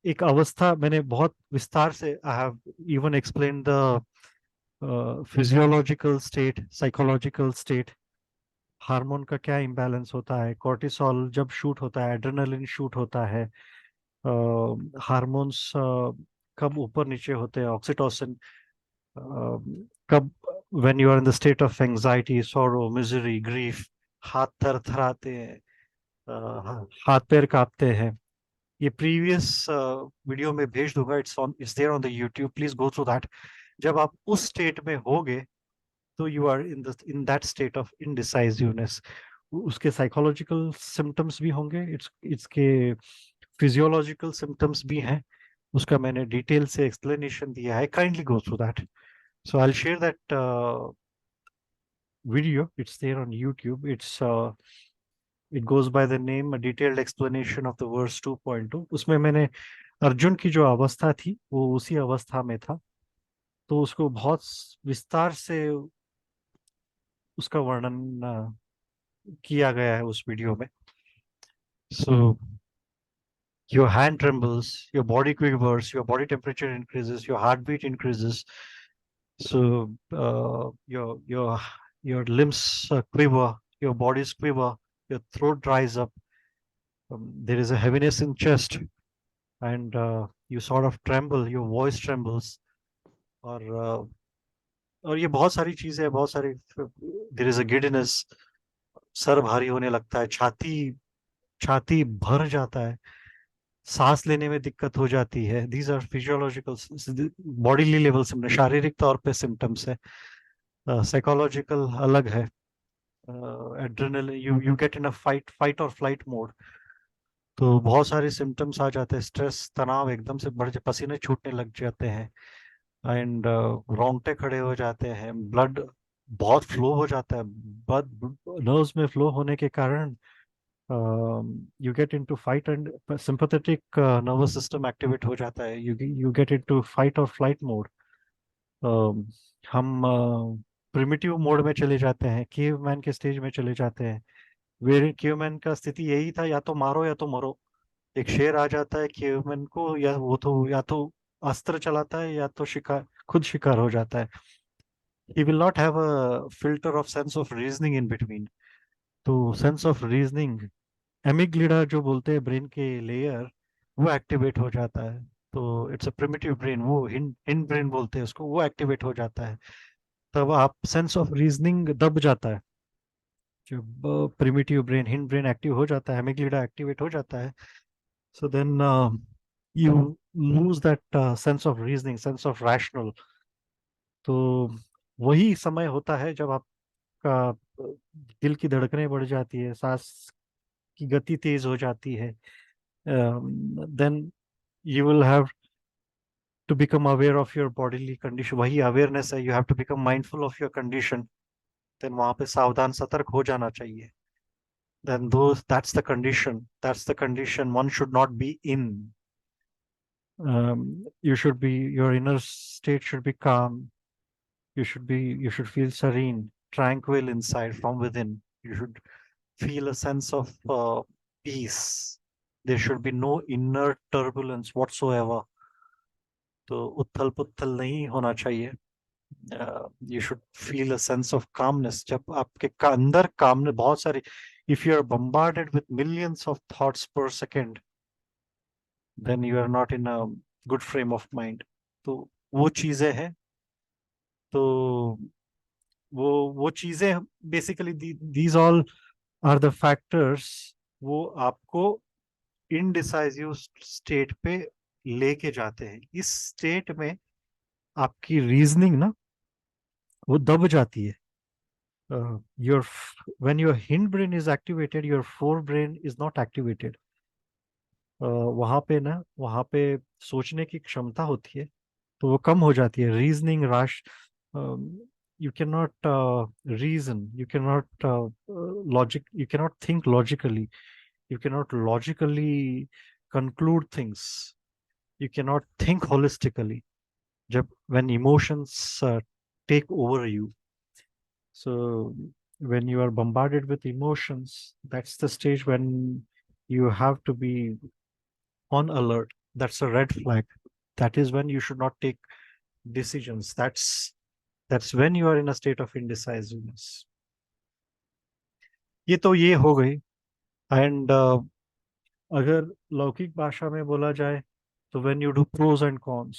Speaker 1: एक अवस्था मैंने बहुत विस्तार से, I have even explained the physiological state, psychological state. Hormone का क्या इम्बैलेंस होता है, कॉर्टिसोल जब शूट होता है, एड्रेनलिन शूट होता है, हार्मोन्स कब ऊपर नीचे होते हैं, ऑक्सीटोसिन कब, when you are in the state of anxiety, sorrow, misery, grief, हाथ थरथराते हैं, हाथ पैर कांपते हैं. ये प्रीवियस वीडियो में भेज दूंगा. it's there on the YouTube. Please go through that. जब आप उस स्टेट में होगे तो you are in that state of indecisiveness. उसके साइकोलॉजिकल सिम्टम्स भी होंगे, इसके फिजियोलॉजिकल सिम्टम्स भी हैं. उसका मैंने डिटेल से एक्सप्लेनेशन दिया है. Kindly go through that. So I'll share that video. It's there on YouTube. It goes by the name, a detailed explanation of the verse 2.2. उसमें मैंने अर्जुन की जो अवस्था थी वो उसी अवस्था में था, तो उसको बहुत विस्तार से उसका वर्णन किया गया है उस वीडियो में. So your hand trembles, your body quivers, your body temperature increases, your heartbeat increases. So your limbs quiver, your bodies quiver, your throat dries up, there is a heaviness in chest, and you sort of tremble, your voice trembles. और ये बहुत सारी चीजें, बहुत सारी, there is a giddiness, sir भारी होने लगता है, छाती भर जाता है, सांस लेने में दिक्कत हो जाती है. These are physiological, bodily level symptoms, शारीरिक तौर पे symptoms है. Psychological अलग है. Adrenaline, you get in a fight or flight mode. तो बहुत सारे symptoms आ जाते हैं. स्ट्रेस, तनाव एकदम से बढ़ जाए, पसीने छूटने लग जाते हैं, एंड रोंगटे खड़े हो जाते हैं, ब्लड बहुत फ्लो हो जाता है. ब्लड नर्व्स में फ्लो होने के कारण you get into fight, and sympathetic nervous system activate हो जाता है. You get into fight or flight mode. हम प्रिमिटिव मोड में चले जाते हैं, केवमैन के स्टेज में चले जाते हैं. वेर केवमैन का स्थिति यही था, या तो मारो या तो मरो. एक शेर आ जाता है केवमैन को, या वो तो या तो अस्त्र चलाता है या तो खुद शिकार हो जाता है. He will not have a filter of sense of reasoning in between. तो सेंस ऑफ रीजनिंग, एमिग्लिडा जो बोलते हैं ब्रेन के लेयर, वो एक्टिवेट हो जाता है. तो इट्स अ प्रिमिटिव ब्रेन, वो हिंड ब्रेन बोलते हैं उसको, वो एक्टिवेट हो जाता है। तब आप सेंस ऑफ रीजनिंग दब जाता है। जब primitive brain, hind brain active हो जाता है, एमिग्डाला एक्टिवेट हो जाता है, so then you lose that sense of reasoning, sense of rational. तो वही समय होता है जब आपका दिल की धड़कनें बढ़ जाती है, सांस की गति तेज हो जाती है। then you will have to become aware of your bodily condition, वही awareness है, you have to become mindful of your condition। then वहां पे सावधान सतर्क हो जाना चाहिए। then that's the condition one should not be in। your inner state should be calm, you should feel serene, tranquil inside from within, you should feel a sense of peace, there should be no inner turbulence whatsoever। तो उथल पुथल नहीं होना चाहिए। you should feel a sense of calmness। जब आपके अंदर calmness बहुत सारी, if you are bombarded with millions of thoughts per second, then you are not in a good frame of mind। तो वो चीजें हैं, तो वो चीजें basically, these all are the factors, वो आपको इनडिसाइजिव स्टेट पे लेके जाते हैं। इस स्टेट में आपकी रीजनिंग ना वो दब जाती है। your when your hind brain is activated, your fore brain is not activated। वहां पे सोचने की क्षमता होती है, तो वो कम हो जाती है। Reasoning rash you cannot reason, you cannot you cannot think logically, you cannot logically conclude things, you cannot think holistically when emotions take over you। So when you are bombarded with emotions, that's the stage when you have to be on alert, that's a red flag, that is when you should not take decisions, that's when you are in a state of indecisiveness। ये हो गई। And अगर लौकिक भाषा में बोला जाए तो when you do pros and cons,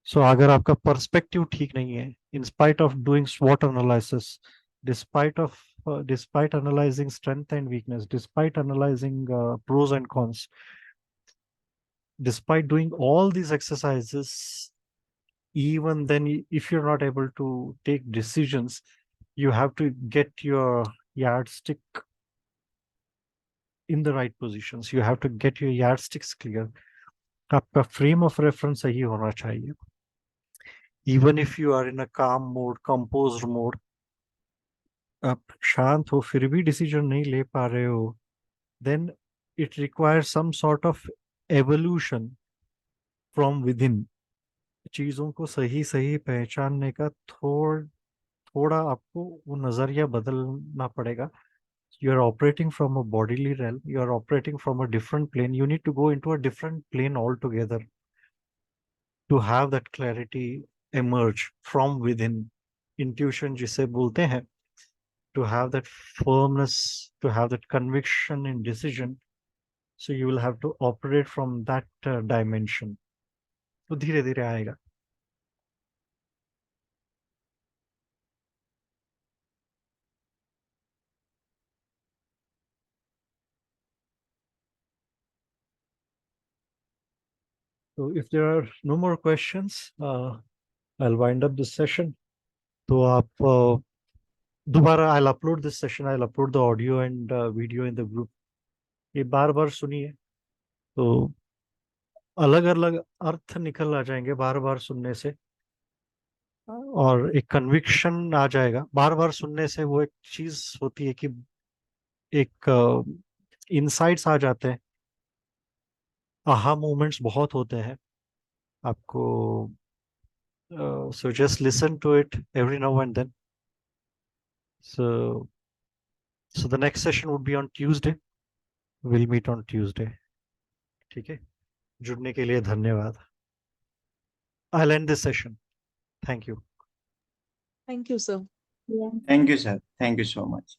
Speaker 1: so अगर आपका पर्सपेक्टिव ठीक नहीं है, इन स्पाइट ऑफ डूइंग स्वॉट analysis, despite analyzing strength and weakness, despite analyzing pros and cons, despite doing all these exercises, even then if you're not able to take decisions, you have to get your yardstick in the right positions, you have to get your yardsticks clear। आपका frame of reference सही होना चाहिए। even if you are in a calm mode, composed mode, आप शांत हो फिर भी decision नहीं ले पा रहे हो, then it requires some sort of evolution from within। चीजों को सही सही पहचानने का थोड़ा आपको वो नजरिया बदलना पड़ेगा। You are operating from a bodily realm, you are operating from a different plane, you need to go into a different plane altogether to have that clarity emerge from within। intuition जिसे बोलते हैं, to have that firmness, to have that conviction in decision, so you will have to operate from that dimension। तो धीरे धीरे आएगा। So if there are no more questions, I'll wind up this session। तो आप दोबारा I'll upload this session, I'll upload the audio and video in the group। ये बार बार सुनिए तो अलग अलग अर्थ निकल आ जाएंगे बार बार सुनने से, और एक कन्विक्शन आ जाएगा। बार बार सुनने से वो एक चीज होती है कि एक इनसाइट्स आ जाते हैं, आहा मोमेंट्स बहुत होते हैं आपको। so just listen to it every now and then। so the next session would be on Tuesday, we'll meet on Tuesday। ठीक है, जुड़ने के लिए धन्यवाद। I'll end this session, thank you।
Speaker 2: Thank you, sir.
Speaker 6: Thank you, sir. Thank you so much.